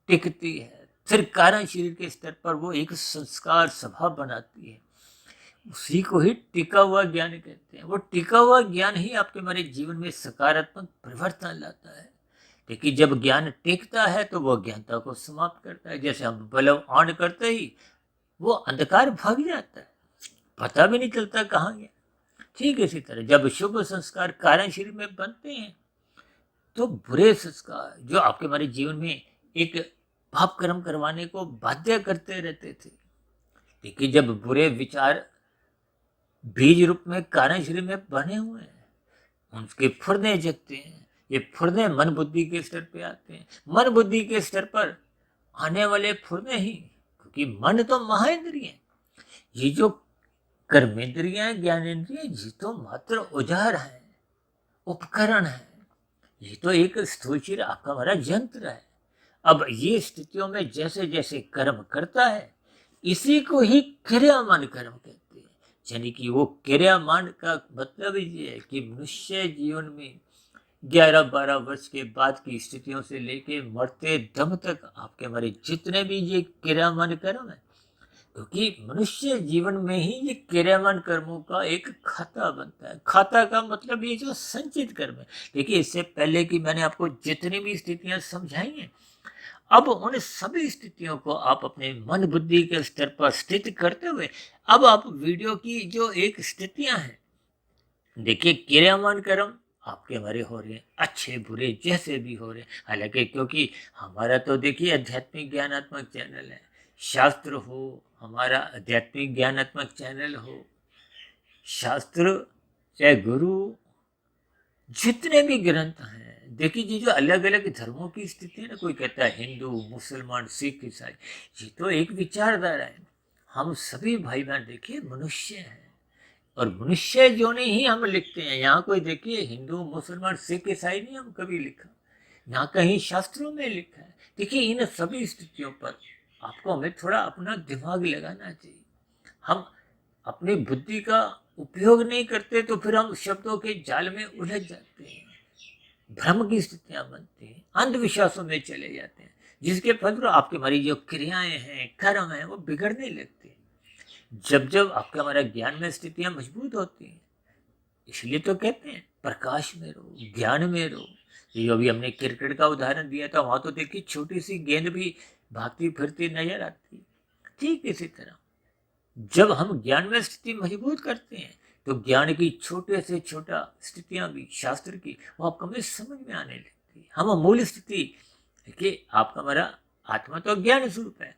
टिकती है, फिर कारण शरीर के स्तर पर वो एक संस्कार स्वभाव बनाती है, उसी को ही टिका हुआ ज्ञान कहते हैं। वो टिका हुआ ज्ञान ही आपके हमारे जीवन में सकारात्मक परिवर्तन लाता है। लेकिन जब ज्ञान टिकता है तो वो अज्ञानता को समाप्त करता है। जैसे हम बल्ब ऑन करते ही वो अंधकार भाग जाता है, पता भी नहीं चलता कहाँ गया। ठीक इसी तरह जब शुभ संस्कार कारण शरीर में बनते हैं तो बुरे संस्कार जो आपके हमारे जीवन में एक पाप कर्म करवाने को बाध्य करते रहते थे, लेकिन जब बुरे विचार बीज रूप में कारण शरीर में बने हुए हैं, उनके फुरने जगते हैं। ये फुरने मन बुद्धि के स्तर पे आते हैं। मन बुद्धि के स्तर पर आने वाले फुरने ही, क्योंकि मन तो महाइंद्रिय है, ये जो कर्मेंद्रियां ज्ञानेन्द्रिय ये तो मात्र औजार है, उपकरण है, ये तो एक स्थूल शरीर आपका हमारा यंत्र है। अब ये स्थितियों में जैसे जैसे कर्म करता है, इसी को ही क्रियामान कर्म कहते हैं। यानी कि वो क्रियामान का मतलब ये है कि मनुष्य जीवन में 11-12 वर्ष के बाद की स्थितियों से लेके मरते दम तक आपके हमारे जितने भी ये क्रियामान कर्म है, क्योंकि मनुष्य जीवन में ही ये क्रियामान कर्मों का एक खाता बनता है। खाता का मतलब ये जो संचित कर्म है। देखिए इससे पहले कि मैंने आपको जितनी भी स्थितियां समझाई हैं, अब उन सभी स्थितियों को आप अपने मन बुद्धि के स्तर पर स्थित करते हुए अब आप वीडियो की जो एक स्थितियां हैं, देखिए क्रियामान कर्म आपके हमारे हो रहे हैं, अच्छे बुरे जैसे भी हो रहे हैं। हालांकि क्योंकि हमारा तो देखिए आध्यात्मिक ज्ञानात्मक चैनल है, शास्त्र हो, हमारा आध्यात्मिक ज्ञानात्मक चैनल हो, शास्त्र चाहे गुरु, जितने भी ग्रंथ हैं, देखिए ये जो अलग अलग धर्मों की स्थिति है ना, कोई कहता है हिंदू, मुसलमान, सिख, ईसाई, ये तो एक विचारधारा है। हम सभी भाई बहन देखिए मनुष्य हैं, और मनुष्य जो नहीं ही हम लिखते हैं। यहाँ कोई देखिए हिंदू, मुसलमान, सिख, ईसाई नहीं हम कभी लिखा, ना कहीं शास्त्रों में लिखा है। देखिए इन सभी स्थितियों पर आपको हमें थोड़ा अपना दिमाग लगाना चाहिए। हम अपनी बुद्धि का उपयोग नहीं करते तो फिर हम शब्दों के जाल में उलझ जाते हैं, भ्रम की स्थितियां बनती हैं, अंधविश्वासों में चले जाते हैं, जिसके फलस्वरूप आपकी हमारी जो क्रियाएं हैं, कर्म हैं, वो बिगड़ने लगते हैं। जब जब आपका हमारा ज्ञान में स्थितियां मजबूत होती हैं, इसलिए तो कहते हैं प्रकाश में रहो, ज्ञान में रहो। ये अभी हमने क्रिकेट का उदाहरण दिया था, वहां तो देखिए छोटी सी गेंद भी भागती फिरती नजर आती है। ठीक इसी तरह जब हम ज्ञान में स्थिति मजबूत करते हैं तो ज्ञान की छोटे से छोटा स्थितियां भी शास्त्र की वो आपको हमें समझ में आने लगती है। हम मूल स्थिति देखिए, आपका हमारा आत्मा तो ज्ञान स्वरूप है,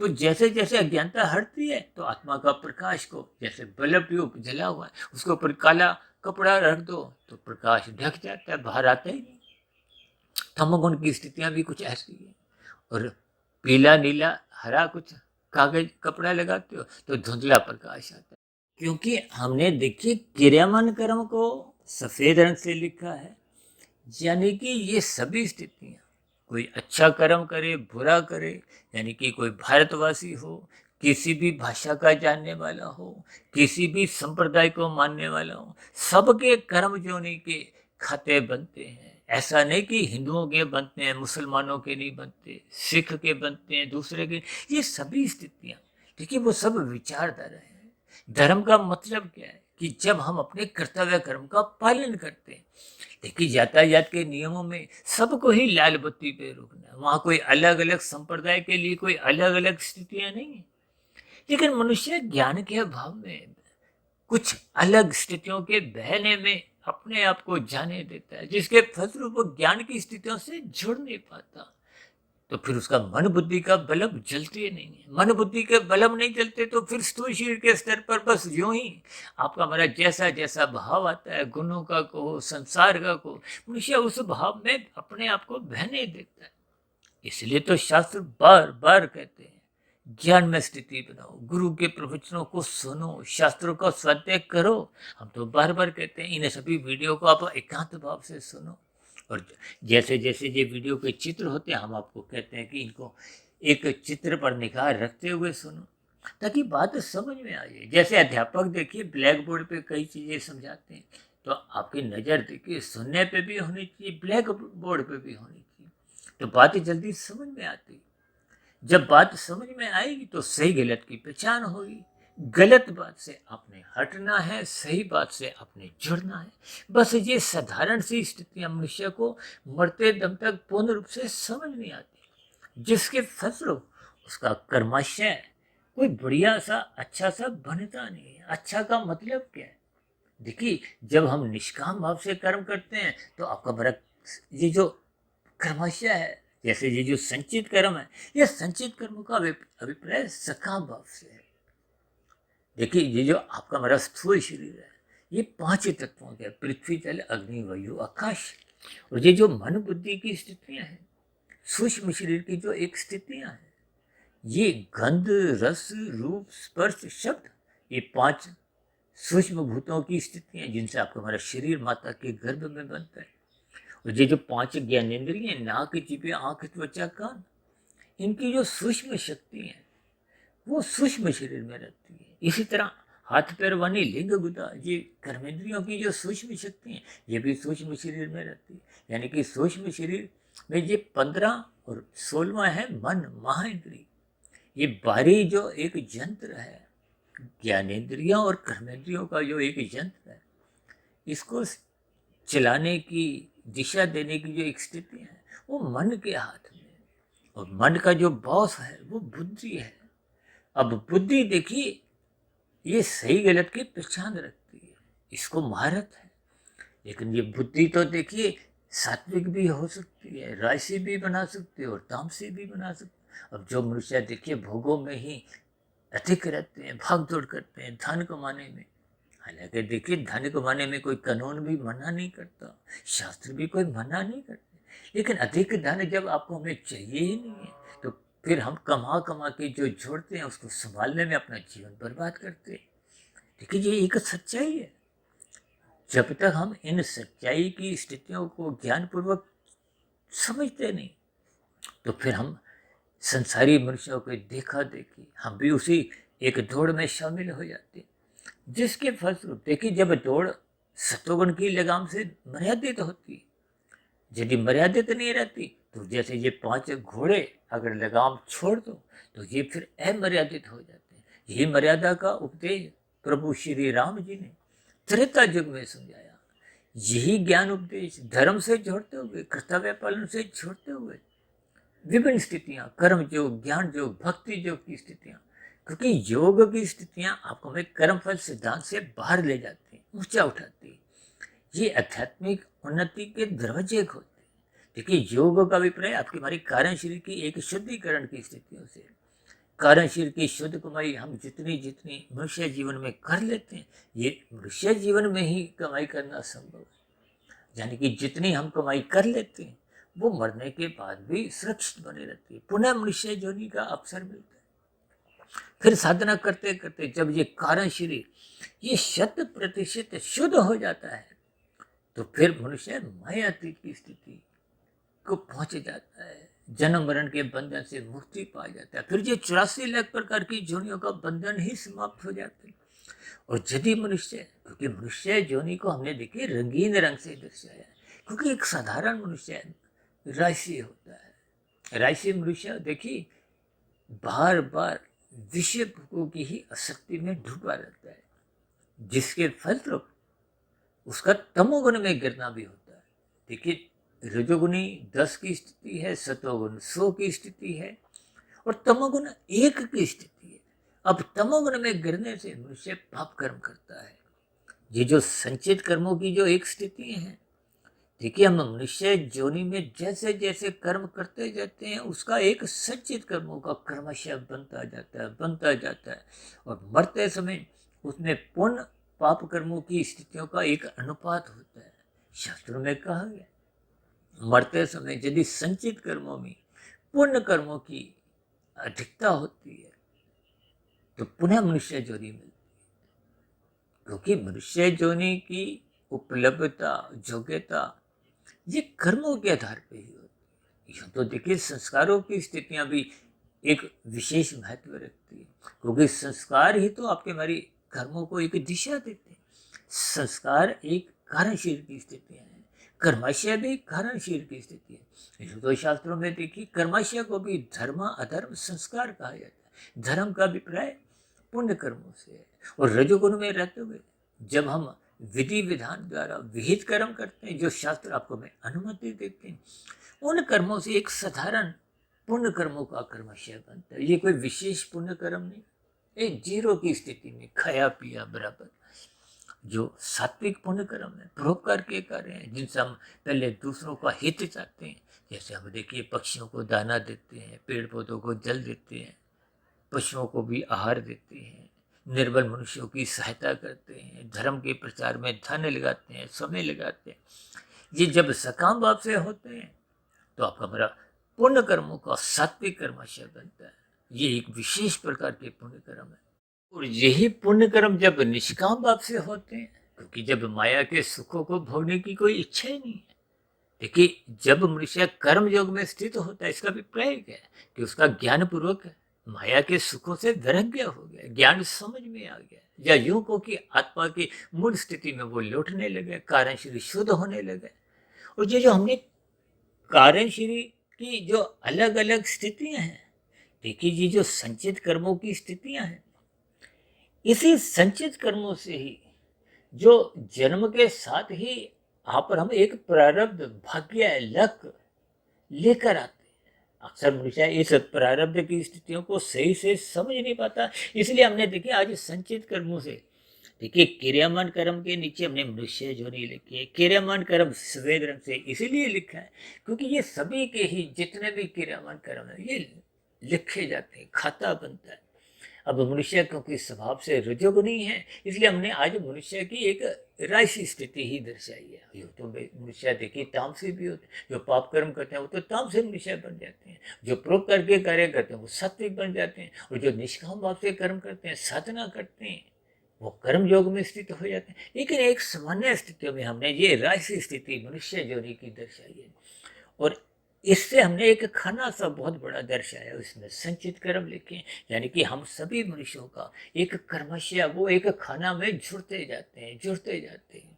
तो जैसे जैसे अज्ञानता हटती है तो आत्मा का प्रकाश को, जैसे बल्ब ट्यूब जला हुआ है, उसके ऊपर काला कपड़ा रख दो तो प्रकाश ढक जाता है, बाहर आता ही नहीं। तमोगुण की स्थितियां भी कुछ ऐसी है, और पीला नीला हरा कुछ कागज कपड़ा लगाते हो तो धुंधला प्रकाश आता है, क्योंकि हमने देखिए क्रियामान कर्म को सफेद रंग से लिखा है। यानी कि ये सभी स्थितियां, कोई अच्छा कर्म करे, बुरा करे, यानी कि कोई भारतवासी हो, किसी भी भाषा का जानने वाला हो, किसी भी संप्रदाय को मानने वाला हो, सबके कर्म जोनी के खाते बनते हैं। ऐसा नहीं कि हिंदुओं के बनते हैं, मुसलमानों के नहीं बनते, सिख के बनते हैं, दूसरे के। ये सभी स्थितियां देखिए वो सब विचारधारा है। धर्म का मतलब क्या है कि जब हम अपने कर्तव्य कर्म का पालन करते हैं, देखिए यातायात के नियमों में सबको ही लाल बत्ती पे रुकना है, वहां कोई अलग अलग संप्रदाय के लिए कोई अलग अलग स्थितियां नहीं है। लेकिन मनुष्य ज्ञान के अभाव में कुछ अलग स्थितियों के बहने में अपने आप को जाने देता है, जिसके फलस्वरूप वो ज्ञान की स्थितियों से जुड़ नहीं पाता। तो फिर उसका मन बुद्धि का बलम जलते नहीं है। मन बुद्धि के बलम नहीं जलते तो फिर स्थूल शरीर के स्तर पर बस यूं ही आपका हमारा जैसा जैसा भाव आता है, गुणों का को संसार का को, मनुष्य उस भाव में अपने आप को बहने देता है। इसलिए तो शास्त्र बार बार कहते हैं ज्ञान में स्थिति बनाओ, गुरु के प्रवचनों को सुनो, शास्त्रों का स्वाध्याय करो। हम तो बार बार कहते हैं इन सभी वीडियो को आप एकांत भाव से सुनो। और जैसे जैसे ये वीडियो के चित्र होते हैं हम आपको कहते हैं कि इनको एक चित्र पर निगाह रखते हुए सुनो ताकि बात समझ में आ जाए। जैसे अध्यापक देखिए ब्लैक बोर्ड पे कई चीज़ें समझाते हैं तो आपकी नज़र देखिए सुनने पे भी होनी चाहिए, ब्लैक बोर्ड पे भी होनी चाहिए, तो बात जल्दी समझ में आती। जब बात समझ में आएगी तो सही गलत की पहचान होगी। गलत बात से आपने हटना है, सही बात से आपने जुड़ना है। बस ये साधारण सी स्थितियां मनुष्य को मरते दम तक पूर्ण रूप से समझ नहीं आती, जिसके फलस्वरूप उसका कर्माशय कोई बढ़िया सा अच्छा सा बनता नहीं है। अच्छा का मतलब क्या है? देखिए जब हम निष्काम भाव से कर्म करते हैं तो आपका बड़ा ये जो कर्माशय है, जैसे ये जो संचित कर्म है, ये संचित कर्म का अभिप्राय सकाम भाव से है। देखिए ये जो आपका हमारा स्थूल शरीर है ये 5 तत्वों के, पृथ्वी जल अग्नि वायु आकाश, और ये जो मन बुद्धि की स्थितियां हैं, सूक्ष्म शरीर की जो एक स्थितियां हैं, ये गंध रस रूप स्पर्श शब्द, ये 5 सूक्ष्म भूतों की स्थितियां जिनसे आपका हमारा शरीर माता के गर्भ में बनता है। और ये जो 5 ज्ञानेंद्रिय नाक जीभ आंख त्वचा कान, इनकी जो सूक्ष्म शक्ति है वो सूक्ष्म शरीर में रहती है। इसी तरह हाथ पैर वाणी लिंग गुदा, ये कर्मेंद्रियों की जो सूक्ष्म शक्ति है ये भी सूक्ष्म शरीर में रहती है। यानी कि सूक्ष्म शरीर में ये 15 और 16वां है मन महाइंद्रिय। ये 12 जो एक यंत्र है, ज्ञानेंद्रियों और कर्मेंद्रियों का जो एक यंत्र है, इसको चलाने की दिशा देने की जो एक स्थिति है वो मन के हाथ में। और मन का जो बॉस है वो बुद्धि है। अब बुद्धि देखिए ये सही गलत की पहचान रखती है, इसको महारत है। लेकिन ये बुद्धि तो देखिए सात्विक भी हो सकती है, राजसी भी बना सकती है और तामसी भी बना सकती है। अब जो मनुष्य देखिए भोगों में ही अधिक रहते हैं, भाग दौड़ करते हैं धन कमाने में, हालांकि देखिए धन कमाने में कोई कानून भी मना नहीं करता, शास्त्र भी कोई मना नहीं करते, लेकिन अधिक धन जब आपको हमें चाहिए ही नहीं है तो फिर हम कमा कमा के जो जोड़ते हैं उसको संभालने में अपना जीवन बर्बाद करते हैं। देखिए ये एक सच्चाई है। जब तक हम इन सच्चाई की स्थितियों को ज्ञानपूर्वक समझते नहीं तो फिर हम संसारी मनुष्यों को देखा देखी हम भी उसी एक दौड़ में शामिल हो जाते हैं, जिसके फलस्वरूप देखिए जब दौड़ सत्वगुण की लगाम से मर्यादित होती, यदि मर्यादित नहीं रहती तो जैसे ये 5 घोड़े अगर लगाम छोड़ दो तो ये फिर अमर्यादित हो जाते हैं। यही मर्यादा का उपदेश प्रभु श्री राम जी ने त्रेता युग में समझाया। यही ज्ञान उपदेश धर्म से जोड़ते हुए, कर्तव्य पालन से जोड़ते हुए विभिन्न स्थितियां, कर्म योग, ज्ञान योग, भक्ति योग की स्थितियां, क्योंकि योग की स्थितियां आपको हमें कर्म फल सिद्धांत से बाहर ले जाती हैं, ऊंचा उठाती हैं। ये आध्यात्मिक उन्नति के दरवाजे खोलते हैं। देखिए योग का अभिप्राय आपकी हमारी कारण शरीर की एक शुद्धिकरण की स्थितियों से। कारण शरीर की शुद्ध कमाई हम जितनी जितनी मनुष्य जीवन में कर लेते हैं, ये मनुष्य जीवन में ही कमाई करना संभव है। यानी कि जितनी हम कमाई कर लेते हैं वो मरने के बाद भी सुरक्षित बनी रहती है, पुनः मनुष्य योनि का अवसर मिलता है। फिर साधना करते करते जब ये कारण शरीर ये 100% शुद्ध हो जाता है तो फिर मनुष्य मायातीत की स्थिति को पहुंच जाता है, जन्म मरण के बंधन से मुक्ति पा जाता है। फिर ये 84 लाख प्रकार की योनियों का बंधन ही समाप्त हो जाता है। और यदि मनुष्य, क्योंकि मनुष्य योनि को हमने देखिए रंगीन रंग से दर्शाया है, क्योंकि एक साधारण मनुष्य राशि होता है। राशि मनुष्य देखिए बार बार विषय भोगों की ही आसक्ति में डूबा रहता है, जिसके फलस्वरूप उसका तमोगुण में गिरना भी होता है। देखिए रजोगुणी 10 की स्थिति है, सतोगुण 100 की स्थिति है और तमोगुण 1 की स्थिति है। अब तमोगुण में गिरने से मनुष्य पाप कर्म करता है। ये जो संचित कर्मों की जो एक स्थिति है देखिए, हम मनुष्य योनि में जैसे जैसे कर्म करते जाते हैं, उसका एक संचित कर्मों का क्रमशः बनता जाता है और मरते समय उसमें पुण्य पाप कर्मों की स्थितियों का एक अनुपात होता है। शास्त्रों में कहा गया, मरते समय यदि संचित कर्मों में पुण्य कर्मों की अधिकता होती है तो पुनः मनुष्य योनि मिलती है, क्योंकि मनुष्य योनि की उपलब्धता, योग्यता ये कर्मों के आधार पर ही होती है। यूँ तो देखिए, संस्कारों की स्थितियां भी एक विशेष महत्व रखती है, क्योंकि संस्कार ही तो आपके हमारी कर्मों को एक दिशा देते हैं। संस्कार एक कारणशील की स्थितियां हैं, कर्माशय भी कारणशील की स्थिति है। यूँ तो शास्त्रों में देखिए, कर्माशय को भी धर्म अधर्म संस्कार कहा जाता है। धर्म का अभिप्राय पुण्य कर्मों से है, और रजोगुण में रहते हुए जब हम विधि विधान द्वारा विहित कर्म करते हैं, जो शास्त्र आपको में अनुमति देते हैं, उन कर्मों से एक साधारण पुण्य कर्मों का कर्माशय बनता है। ये कोई विशेष पुण्य कर्म नहीं, एक जीरो की स्थिति में खाया पिया बराबर। जो सात्विक पुण्य कर्म है, परोपकार के कार्य हैं, जिनसे हम पहले दूसरों का हित चाहते हैं। जैसे हम देखिए, पक्षियों को दाना देते हैं, पेड़ पौधों को जल देते हैं, पशुओं को भी आहार देते हैं, निर्बल मनुष्यों की सहायता करते हैं, धर्म के प्रचार में धन लगाते हैं, समय लगाते हैं। ये जब सकाम भाव से होते हैं तो आपका हमारा पुण्य कर्मों का सात्विक कर्माशय बनता है। ये एक विशेष प्रकार के पुण्य कर्म है। और यही पुण्य कर्म जब निष्काम भाव से होते हैं, क्योंकि जब माया के सुखों को भोगने की कोई इच्छा ही नहीं है। देखिए, जब मनुष्य कर्म योग में स्थित होता है, इसका अभिप्राय क्या है कि उसका ज्ञान पूर्वक माया के सुखों से वैराग्य हो गया, ज्ञान समझ में आ गया, या यूं को कि आत्मा की मूल स्थिति में वो लौटने लगे, कारण श्री शुद्ध होने लगे। और ये जो हमने कारण श्री की जो अलग अलग स्थितियां हैं, देखिए ये जो संचित कर्मों की स्थितियां हैं, इसी संचित कर्मों से ही जो जन्म के साथ ही यहाँ पर हम एक प्रारब्ध भाग्य लक लेकर आते हैं। अक्सर मनुष्य इस प्रारब्ध की स्थितियों को सही से समझ नहीं पाता, इसलिए हमने देखिए आज संचित कर्मों से, देखिए क्रियामान कर्म के नीचे हमने मनुष्य योनि लिखी है। क्रियामान कर्म सफेद रंग से इसीलिए लिखा है क्योंकि ये सभी के ही जितने भी क्रियामान कर्म है ये लिखे जाते हैं, खाता बनता है। अब मनुष्य क्योंकि स्वभाव से रजोगुणी है, इसलिए हमने आज मनुष्य की एक राशि स्थिति ही दर्शाई है। यूँ तो मनुष्य देखिए तामसी भी होते हैं, जो पाप कर्म करते हैं वो तो तामसी मनुष्य बन जाते हैं, जो परोपकार के कार्य करते हैं वो सात्विक बन जाते हैं, और जो निष्काम भाव से कर्म करते हैं, साधना करते हैं, वो कर्म योग में स्थित हो जाते हैं। लेकिन एक सामान्य स्थितियों में हमने ये राशि स्थिति मनुष्य योनि की दर्शाई है, और इससे हमने एक खाना सा बहुत बड़ा दर्शाया, उसमें संचित कर्म लिखे, यानी कि हम सभी मनुष्यों का एक कर्मशय वो एक खाना में जुड़ते जाते हैं।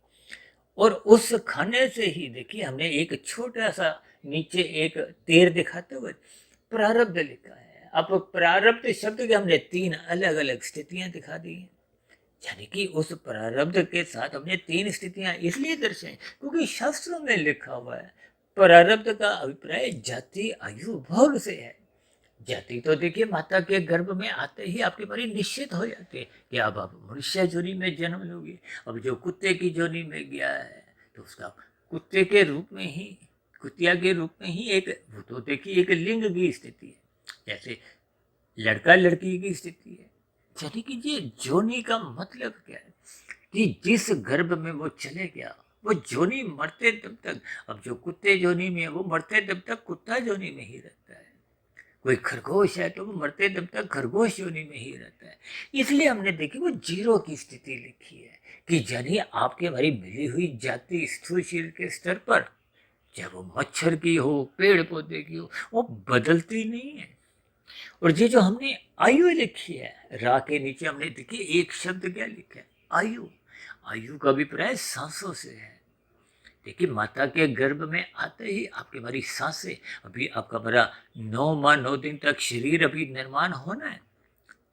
और उस खाने से ही देखिए हमने एक छोटा सा नीचे एक तीर दिखाते हुए प्रारब्ध लिखा है। अब प्रारब्ध शब्द के हमने 3 अलग अलग स्थितियां दिखा दी हैं, यानी कि उस प्रारब्ध के साथ हमने 3 स्थितियां इसलिए दर्शाई क्योंकि शास्त्रों में लिखा हुआ है प्रारब्ध का अभिप्राय जाति आयु भोग से है। जाति तो देखिए माता के गर्भ में आते ही आपके बड़ी निश्चित हो जाती है कि अब आप मनुष्य योनि में जन्म लोगे। अब जो कुत्ते की योनि में गया है तो उसका कुत्ते के रूप में ही, कुतिया के रूप में ही एक, वो तो देखिए एक लिंग की स्थिति है, जैसे लड़का लड़की की स्थिति है। यानी कि ये योनि का मतलब क्या है कि जिस गर्भ में वो चले गया वो योनि मरते तब तक, अब जो कुत्ते योनि में है वो मरते तब तक कुत्ता योनि में ही रहता है। कोई खरगोश है तो वो मरते तब तक खरगोश योनि में ही रहता है। इसलिए हमने देखी वो जीरो की स्थिति लिखी है कि यानी आपके हमारी मिली हुई जाति स्थूल शरीर के स्तर पर, चाहे वो मच्छर की हो, पेड़ पौधे की हो, वो बदलती नहीं है। और ये जो हमने आयु लिखी है, रा के नीचे हमने देखिए एक शब्द क्या लिखा है, आयु। आयु का अभिप्राय सांसों से है। देखिए माता के गर्भ में आते ही आपकी हमारी सांसें, अभी आपका हमारा 9 माह 9 दिन तक शरीर अभी निर्माण होना है,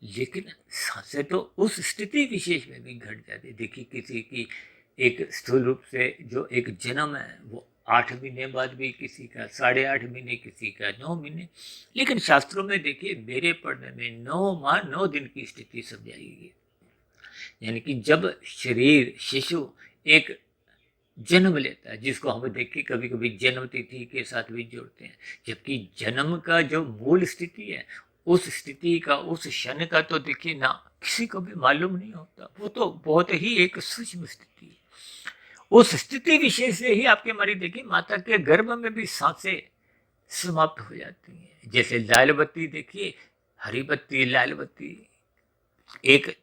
लेकिन सांसें तो उस स्थिति विशेष में भी घट जाती है। देखिए किसी की एक स्थूल रूप से जो एक जन्म है वो 8 महीने बाद भी, किसी का 8.5 महीने, किसी का 9 महीने, लेकिन शास्त्रों में देखिए मेरे पढ़ने में 9 माह 9 दिन की स्थिति समझाई गई। यानी कि जब शरीर शिशु एक जन्म लेता है, जिसको हम देखिए कभी कभी जन्म तिथि के साथ भी जोड़ते हैं, जबकि जन्म का जो मूल स्थिति है, उस स्थिति का, उस क्षण का तो देखिए ना किसी को भी मालूम नहीं होता। वो तो बहुत ही एक सूक्ष्म स्थिति है। उस स्थिति विशेष से ही आपके हमारी देखिए माता के गर्भ में भी सांसें समाप्त हो जाती हैं। जैसे लाल बत्ती देखिए, हरी बत्ती, लाल बत्ती एक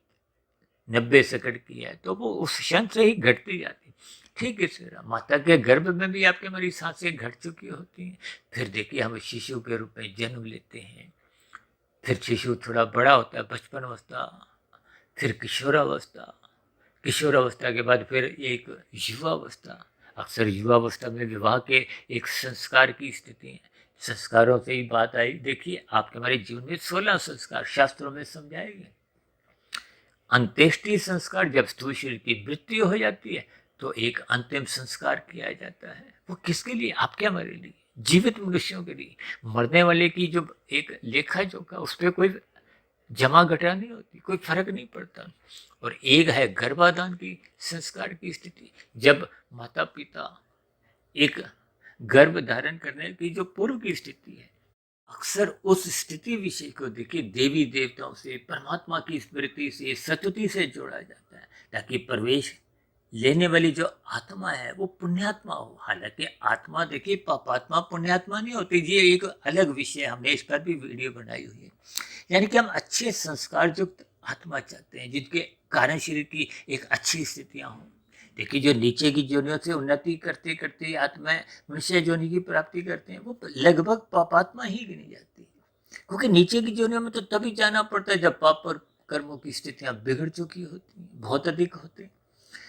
90 सेकंड की है, तो वो उस क्षण से ही घटती जाती है। ठीक है सर, माता के गर्भ में भी आपके हमारी सांसें घट चुकी होती हैं। फिर देखिए हम शिशु के रूप में जन्म लेते हैं, फिर शिशु थोड़ा बड़ा होता है, बचपन अवस्था, फिर किशोरावस्था, किशोरावस्था के बाद फिर एक युवावस्था। अक्सर युवावस्था में विवाह के एक संस्कार की स्थिति है। संस्कारों से ही बात आई, देखिए आपके हमारे जीवन में 16 संस्कार शास्त्रों में समझाए गए। अंत्येष्टि संस्कार, जब स्थूल शरीर की मृत्यु हो जाती है तो एक अंतिम संस्कार किया जाता है। वो किसके लिए? आपके हमारे लिए, जीवित मनुष्यों के लिए। मरने वाले की जो एक लेखा जोखा, उस पर कोई जमा घटा नहीं होती, कोई फर्क नहीं पड़ता। और एक है गर्भाधान की संस्कार की स्थिति, जब माता पिता एक गर्भ धारण करने की जो पूर्व की स्थिति है, अक्सर उस स्थिति विषय को देखिए देवी देवताओं से, परमात्मा की स्मृति से, सतुति से जोड़ा जाता है, ताकि प्रवेश लेने वाली जो आत्मा है वो पुण्यात्मा हो। हालांकि आत्मा देखिए पापात्मा पुण्यात्मा नहीं होती, ये एक अलग विषय, हमने इस पर भी वीडियो बनाई हुई है। यानी कि हम अच्छे संस्कार युक्त आत्मा चाहते हैं, जिनके कारण शरीर की एक अच्छी स्थितियां हों। देखिए जो नीचे की योनियों से उन्नति करते करते आत्माएं मनुष्य योनि की प्राप्ति करते हैं, वो लगभग पापात्मा ही गिनी जाती है। क्योंकि नीचे की योनियों में तो तभी जाना पड़ता है जब पाप और कर्मों की स्थितियां बिगड़ चुकी होती हैं, बहुत अधिक होते हैं,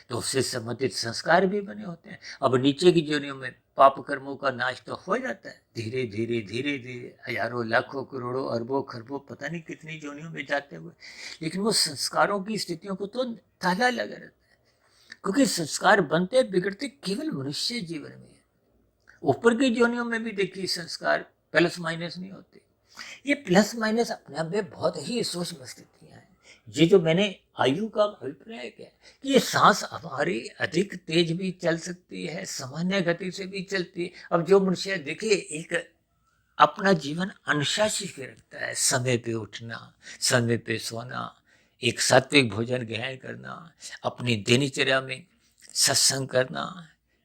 तो उससे संबंधित संस्कार भी बने होते हैं। अब नीचे की योनियों में पाप कर्मों का नाश तो हो जाता है, धीरे धीरे धीरे धीरे, हजारों लाखों करोड़ों अरबों खरबों पता नहीं कितनी योनियों में जाते हुए, लेकिन वो संस्कारों की स्थितियों को तो ताला लगा रहता है। क्योंकि संस्कार बनते बिगड़ते केवल मनुष्य जीवन में है। ऊपर की योनियों में भी देखिए संस्कार प्लस माइनस नहीं होते। ये प्लस माइनस अपने आप में बहुत ही सूक्ष्म स्थितियां हैं। ये जो मैंने आयु का अभिप्राय किया कि ये सांस हमारी अधिक तेज भी चल सकती है, सामान्य गति से भी चलती है। अब जो मनुष्य देखिए एक अपना जीवन अनुशासित के रखता है, समय पे उठना, समय पे सोना, एक सात्विक भोजन ग्रहण करना, अपनी दिनचर्या में सत्संग करना,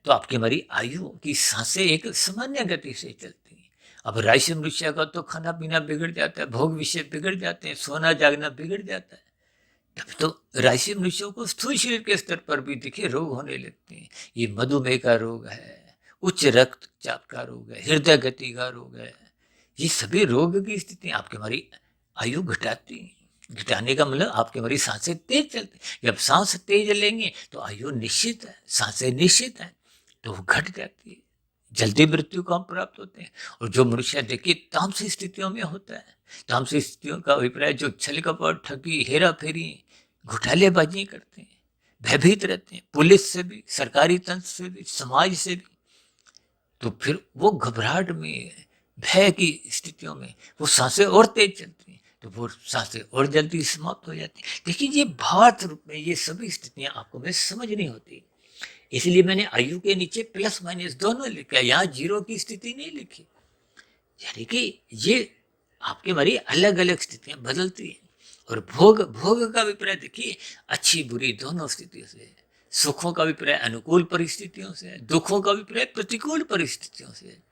तो आपकी हमारी आयु की सांसें एक सामान्य गति से चलती हैं। अब राशि मनुष्य का तो खाना पीना बिगड़ जाता है, भोग विषय बिगड़ जाते हैं, सोना जागना बिगड़ जाता है, तब तो राशि मनुष्यों को स्थूल शरीर के स्तर पर भी देखिए रोग होने लगते हैं। ये मधुमेह का रोग है, उच्च रक्तचाप का रोग है, हृदय गति का रोग है। ये सभी रोग की स्थिति आपकी हमारी आयु घटाती है। घटाने का मतलब आपकी हमारी सांसें तेज चलती, जब सांस तेज लेंगे तो आयु निश्चित है, सांसें निश्चित है, तो वो घट जाती है, जल्दी मृत्यु को हम प्राप्त होते हैं। और जो मनुष्य देखिए तामसी स्थितियों में होता है, तामसी स्थितियों का अभिप्राय जो छल कपट, ठगी, हेरा फेरी, घोटालेबाजी करते हैं, भयभीत रहते हैं, पुलिस से भी, सरकारी तंत्र से भी, समाज से भी, तो फिर वो घबराहट में, भय की स्थितियों में वो सांसें और तेज चलती हैं, तो वो सांसें और जल्दी समाप्त हो जाती हैं। देखिए ये भावार्थ रूप में ये सभी स्थितियां आपको में समझ नहीं होती, इसलिए मैंने आयु के नीचे प्लस माइनस दोनों लिखा, यहाँ जीरो की स्थिति नहीं लिखी। यानी कि ये आपके हमारी अलग अलग स्थितियां बदलती हैं। और भोग, भोग का अभिप्राय देखिए अच्छी बुरी दोनों स्थितियों से है। सुखों का अभिप्राय अनुकूल परिस्थितियों से है, दुखों का अभिप्राय प्रतिकूल परिस्थितियों से है।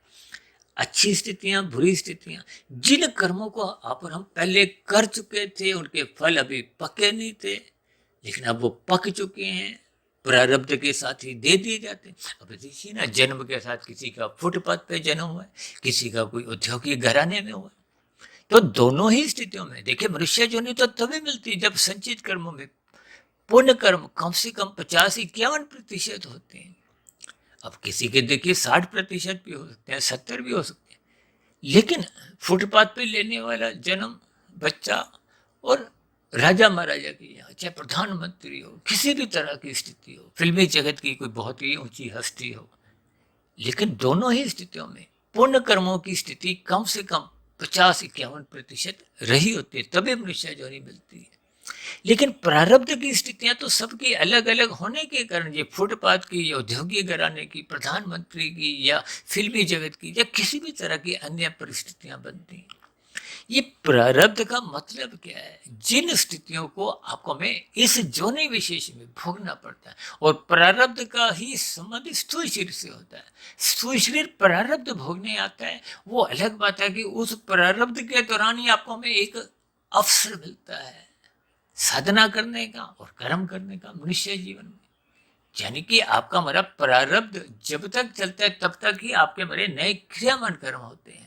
अच्छी स्थितियां, बुरी स्थितियां, जिन कर्मों को आप और हम पहले कर चुके थे उनके फल अभी पके नहीं थे, लेकिन अब वो पक चुके हैं, प्रारब्ध के साथ ही दे दिए जाते हैं। अब देखिए ना, जन्म के साथ किसी का फुटपाथ पे जन्म हुआ है, किसी का कोई औद्योगिक घराने में हुआ है, तो दोनों ही स्थितियों में देखिए मनुष्य जोनि तो तभी मिलती है जब संचित कर्मों में पुण्य कर्म कम से कम 50-51% होते हैं। अब किसी के देखिए 60% भी हो सकते हैं, 70 भी हो सकते हैं, लेकिन फुटपाथ पे लेने वाला जन्म बच्चा और राजा महाराजा की, यहाँ चाहे प्रधानमंत्री हो, किसी भी तरह की स्थिति हो, फिल्मी जगत की कोई बहुत ही ऊंची हस्ती हो, लेकिन दोनों ही स्थितियों में पुण्य कर्मों की स्थिति कम से कम 50-51% रही होती है, तभी मनुष्य जोनि मिलती है। लेकिन प्रारब्ध की स्थितियां तो सबकी अलग अलग होने के कारण, ये फुटपाथ की, औद्योगिक घराने की, प्रधानमंत्री की, या फिल्मी जगत की, या किसी भी तरह की अन्य परिस्थितियां बनती हैं। ये प्रारब्ध का मतलब क्या है? जिन स्थितियों को आपको में इस जोनि विशेष में भोगना पड़ता है, और प्रारब्ध का ही संबंध स्थूल शरीर से होता है। स्थूल शरीर प्रारब्ध भोगने आता है, वो अलग बात है कि उस प्रारब्ध के दौरान ही आपको में एक अवसर मिलता है साधना करने का और कर्म करने का मनुष्य जीवन में। यानी कि आपका हमारा प्रारब्ध जब तक चलता है तब तक ही आपके मेरे नए क्रियामान कर्म होते हैं।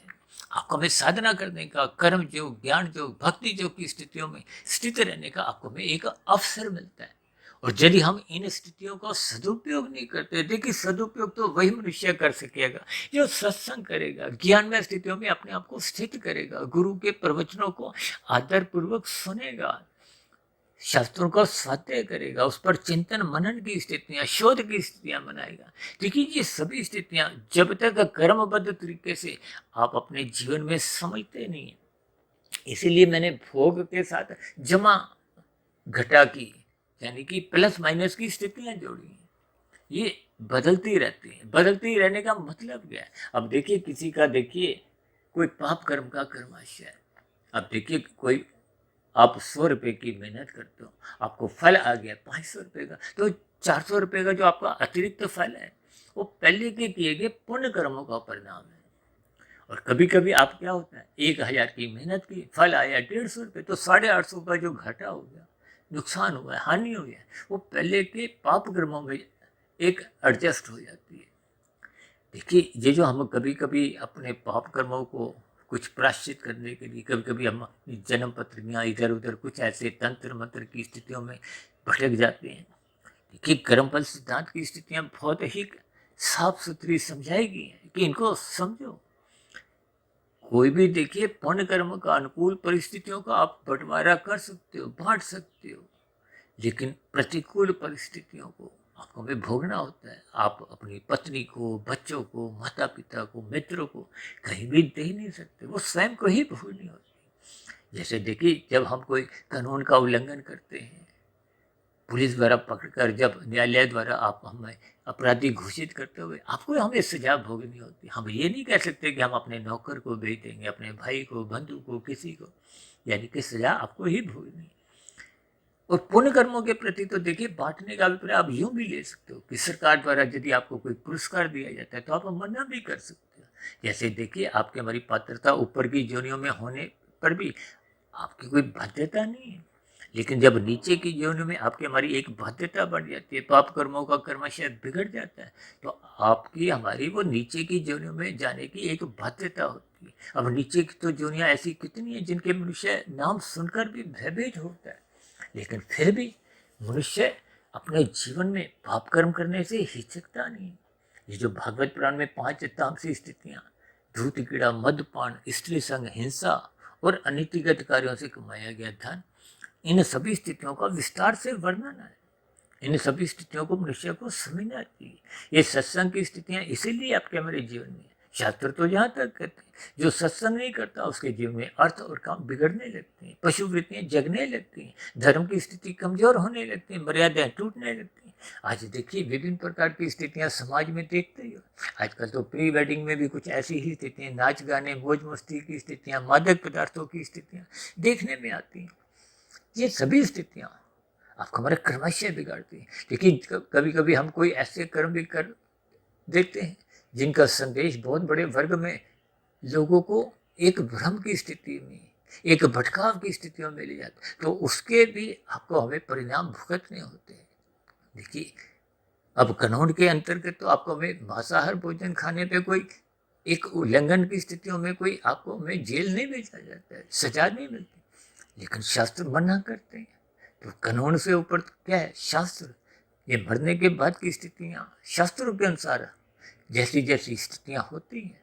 आपको हमें साधना करने का, कर्म जो, ज्ञान जो, भक्ति जो की स्थितियों में स्थित रहने का आपको हमें एक अवसर मिलता है। और यदि हम इन स्थितियों का सदुपयोग नहीं करते, देखिए सदुपयोग तो वही मनुष्य कर सकेगा जो सत्संग करेगा, ज्ञान में स्थितियों में अपने आप को स्थित करेगा, गुरु के प्रवचनों को आदर पूर्वक सुनेगा, शास्त्रों का स्वाध्याय करेगा, उस पर चिंतन मनन की स्थितियां, शोध की स्थितियां बनाएगा। देखिए ये सभी स्थितियां जब तक कर्मबद्ध तरीके से आप अपने जीवन में समझते नहीं है, इसीलिए मैंने भोग के साथ जमा घटा की, यानी कि प्लस माइनस की स्थितियां जोड़ी हैं। ये बदलती रहती है। बदलती रहने का मतलब क्या है? अब देखिए किसी का, देखिए कोई पाप कर्म का कर्माशय है। अब देखिए कोई, आप 100 रुपए की मेहनत करते हो, आपको फल आ गया 500 रुपए का, तो 400 रुपए का जो आपका अतिरिक्त फल है वो पहले के किए गए पुण्य कर्मों का परिणाम है। और कभी कभी आप क्या होता है, 1000 की मेहनत की, फल आया 150 रुपये, तो 850 का जो घाटा हो गया, नुकसान हुआ है, हानि हो गया, वो पहले के पाप कर्मों में एक एडजस्ट हो जाती है। देखिए ये जो हम कभी कभी अपने पाप कर्मों को कुछ प्रायश्चित करने के लिए, कभी कभी हम जन्म पत्रियाँ इधर उधर कुछ ऐसे तंत्र मंत्र की स्थितियों में भटक जाते हैं। देखिए कर्मफल सिद्धांत की स्थितियां बहुत ही साफ सुथरी समझाई गई हैं कि इनको समझो। कोई भी देखिए पुण्य कर्म का अनुकूल परिस्थितियों का आप बंटवारा कर सकते हो, बांट सकते हो, लेकिन प्रतिकूल परिस्थितियों को आपको भी भोगना होता है। आप अपनी पत्नी को, बच्चों को, माता पिता को, मित्रों को कहीं भी दे नहीं सकते, वो स्वयं को ही भोगनी होती। जैसे देखिए जब हम कोई कानून का उल्लंघन करते हैं, पुलिस द्वारा पकड़कर जब न्यायालय द्वारा आप हमें अपराधी घोषित करते हुए आपको हमें सजा भोगनी होती, हम ये नहीं कह सकते कि हम अपने नौकर को भेज देंगे, अपने भाई को, बंधु को, किसी को, यानी कि सजा आपको ही भोगनी। और पुण्य कर्मों के प्रति तो देखिए बांटने का अभिप्राय आप यूं भी ले सकते हो कि सरकार द्वारा यदि आपको कोई पुरस्कार दिया जाता है तो आप मना भी कर सकते हो। जैसे देखिए आपकी हमारी पात्रता ऊपर की जोनियों में होने पर भी आपकी कोई बाध्यता नहीं है, लेकिन जब नीचे की योनि में आपकी हमारी एक बाध्यता बढ़ जाती है, पाप कर्मों का कर्माशय बिगड़ जाता है, तो आपकी हमारी वो नीचे की योनियों में जाने की एक बाध्यता होती है। अब नीचे की तो जोनियाँ ऐसी कितनी हैं जिनके मनुष्य नाम सुनकर भी भयभीत होता है, लेकिन फिर भी मनुष्य अपने जीवन में पाप कर्म करने से हिचकता नहीं। ये जो भागवत पुराण में 5 तामसी स्थितियाँ, धूत कीड़ा, मदपान, स्त्री संग, हिंसा और अनीतिगत कार्यों से कमाया गया धन, इन सभी स्थितियों का विस्तार से वर्णन है। इन सभी स्थितियों को मनुष्य को समझना चाहिए। ये सत्संग की स्थितियां इसीलिए आपके हमारे जीवन में, शास्त्र तो यहाँ तक कहते हैं जो सत्संग नहीं करता उसके जीवन में अर्थ और काम बिगड़ने लगते हैं, पशु वृत्तियां जगने लगती हैं, धर्म की स्थिति कमजोर होने लगती है, मर्यादाएं टूटने लगती हैं। आज देखिए विभिन्न प्रकार की स्थितियां समाज में देखते ही हो। आजकल तो प्री वेडिंग में भी कुछ ऐसी ही स्थितियां, नाच गाने, मौज मस्ती की स्थितियां, मादक पदार्थों की स्थितियां देखने में आती हैं। ये सभी स्थितियां आपको हमारे कर्माशय बिगाड़ती हैं। लेकिन कभी कभी हम कोई ऐसे कर्म भी कर देते हैं जिनका संदेश बहुत बड़े वर्ग में लोगों को एक भ्रम की स्थिति में, एक भटकाव की स्थितियों में ले जाते हैं, तो उसके भी आपको हमें परिणाम भुगतने होते हैं। देखिए अब कानून के अंतर्गत तो आपको हमें मांसाहार भोजन खाने पे कोई एक उल्लंघन की स्थितियों में कोई आपको हमें जेल नहीं भेजा जाता है, सजा नहीं मिलती, लेकिन शास्त्र मना करते हैं। तो कानून से ऊपर क्या है? शास्त्र। ये मरने के बाद की स्थितियां शास्त्रों के अनुसार जैसी जैसी स्थितियां होती हैं,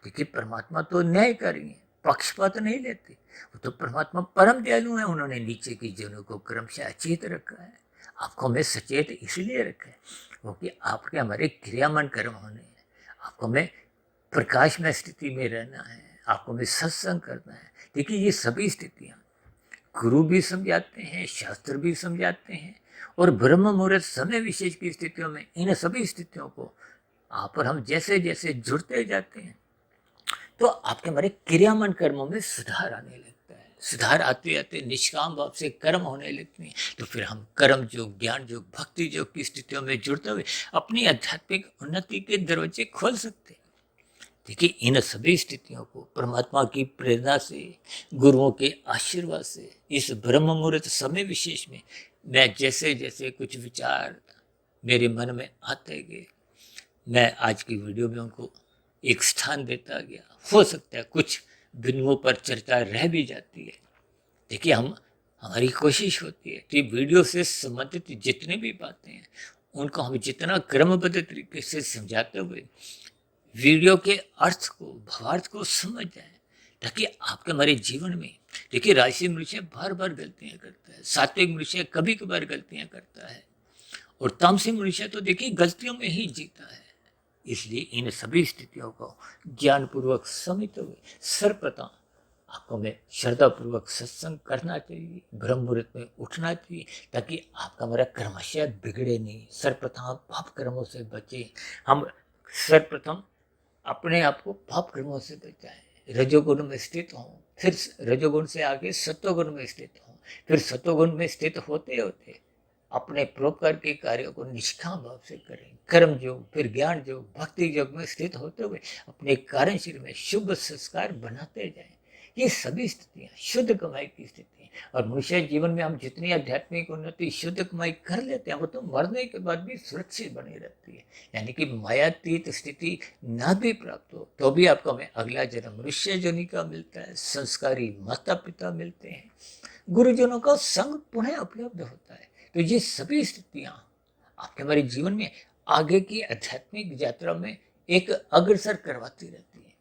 क्योंकि परमात्मा तो न्यायकारी है, पक्षपात नहीं लेते। वो तो परमात्मा परम दयालु है, उन्होंने नीचे की जनों को क्रमशः अचेत रखा है, आपको हमें सचेत इसलिए रखा है क्योंकि आपके हमारे क्रियामान कर्म होने हैं। आपको हमें प्रकाशमय स्थिति में रहना है, आपको हमें सत्संग करना है। देखिए ये सभी स्थितियां गुरु भी समझाते हैं, शास्त्र भी समझाते हैं। और ब्रह्म मुहूर्त समय विशेष की स्थितियों में इन सभी स्थितियों को आप और हम जैसे जैसे जुड़ते जाते हैं तो आपके हमारे क्रियामान कर्मों में सुधार आने लगता है। सुधार आते आते निष्काम भाव से कर्म होने लगते हैं। तो फिर हम कर्म योग, ज्ञान योग, भक्ति योग की स्थितियों में जुड़ते हुए अपनी आध्यात्मिक उन्नति के दरवाजे खोल सकते हैं। देखिए, इन सभी स्थितियों को परमात्मा की प्रेरणा से, गुरुओं के आशीर्वाद से, इस ब्रह्म मुहूर्त समय विशेष में मैं जैसे जैसे कुछ विचार मेरे मन में आते गए, मैं आज की वीडियो में उनको एक स्थान देता गया। हो सकता है कुछ बिंदुओं पर चर्चा रह भी जाती है। देखिए, हमारी कोशिश होती है कि वीडियो से संबंधित जितनी भी बातें हैं उनको हम जितना क्रमबद्ध तरीके से समझाते हुए वीडियो के अर्थ को, भावार्थ को समझ जाए, ताकि आपके हमारे जीवन में, देखिए, राशि मनुष्य बार बार गलतियां करता है, सात्विक मनुष्य कभी कभार गलतियां करता है, और तामसी मनुष्य तो देखिए गलतियों में ही जीता है। इसलिए इन सभी स्थितियों को ज्ञानपूर्वक समझते हुए सर्वप्रथम आपको में श्रद्धापूर्वक सत्संग करना चाहिए, ब्रह्म मुहूर्त में उठना चाहिए, ताकि आपका हमारा कर्मशय बिगड़े नहीं। सर्वप्रथम पाप कर्मों से बचे। हम सर्वप्रथम अपने आप को पाप कर्मों से बचाएं, रजोगुण में स्थित हों, फिर रजोगुण से आगे सत्वगुण में स्थित हों, फिर सत्वगुण में स्थित होते होते अपने परोपकार के कार्यों को निष्काम भाव से करें। कर्म योग, फिर ज्ञान योग, भक्ति योग में स्थित होते हुए अपने कार्यशील में शुभ संस्कार बनाते जाएं। ये सभी स्थितियां शुद्ध कमाई की स्थिति हैं। और मनुष्य जीवन में हम जितनी आध्यात्मिक उन्नति, शुद्ध कमाई कर लेते हैं, वो तो मरने के बाद भी सुरक्षित बनी रहती है। यानी कि मायातीत स्थिति ना भी प्राप्त हो तो भी आपको हमें अगला जन्म मनुष्य जोनि का मिलता है, संस्कारी माता पिता मिलते हैं, गुरुजनों का संग पुनः उपलब्ध होता है। तो ये सभी स्थितियां आपके हमारे जीवन में आगे की आध्यात्मिक यात्रा में एक अग्रसर करवाती रहती है।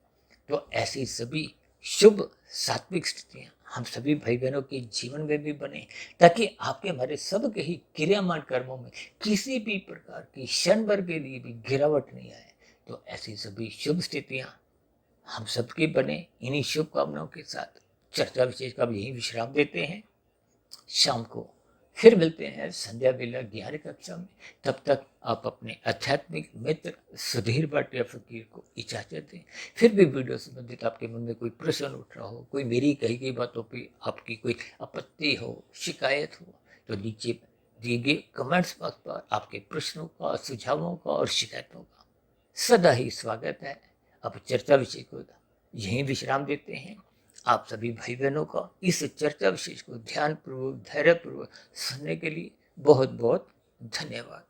तो ऐसी सभी शुभ सात्विक स्थितियां हम सभी भाई बहनों के जीवन में भी बने, ताकि आपके हमारे सब के ही क्रियामान कर्मों में किसी भी प्रकार की क्षण भर के लिए भी गिरावट नहीं आए। तो ऐसी सभी शुभ स्थितियां हम सबके बने। इन्हीं शुभकामनाओं के साथ चर्चा विशेष का भी यही विश्राम देते हैं। शाम को फिर मिलते हैं संध्या बेला 11 कक्षा में। तब तक आप अपने आध्यात्मिक मित्र सुधीर भाटिया फकीर को इजाजत दें। फिर भी वीडियो संबंधित आपके मन में कोई प्रश्न उठ रहा हो, कोई मेरी कही गई बातों पे आपकी कोई आपत्ति हो, शिकायत हो, तो नीचे दिए गए कमेंट्स बॉक्स पर आपके प्रश्नों का, सुझावों का और शिकायतों का सदा ही स्वागत है। अब चर्चा विषय को यहीं विश्राम देते हैं। आप सभी भाई बहनों का इस चर्चा विशेष को ध्यानपूर्वक, धैर्यपूर्वक सुनने के लिए बहुत बहुत धन्यवाद।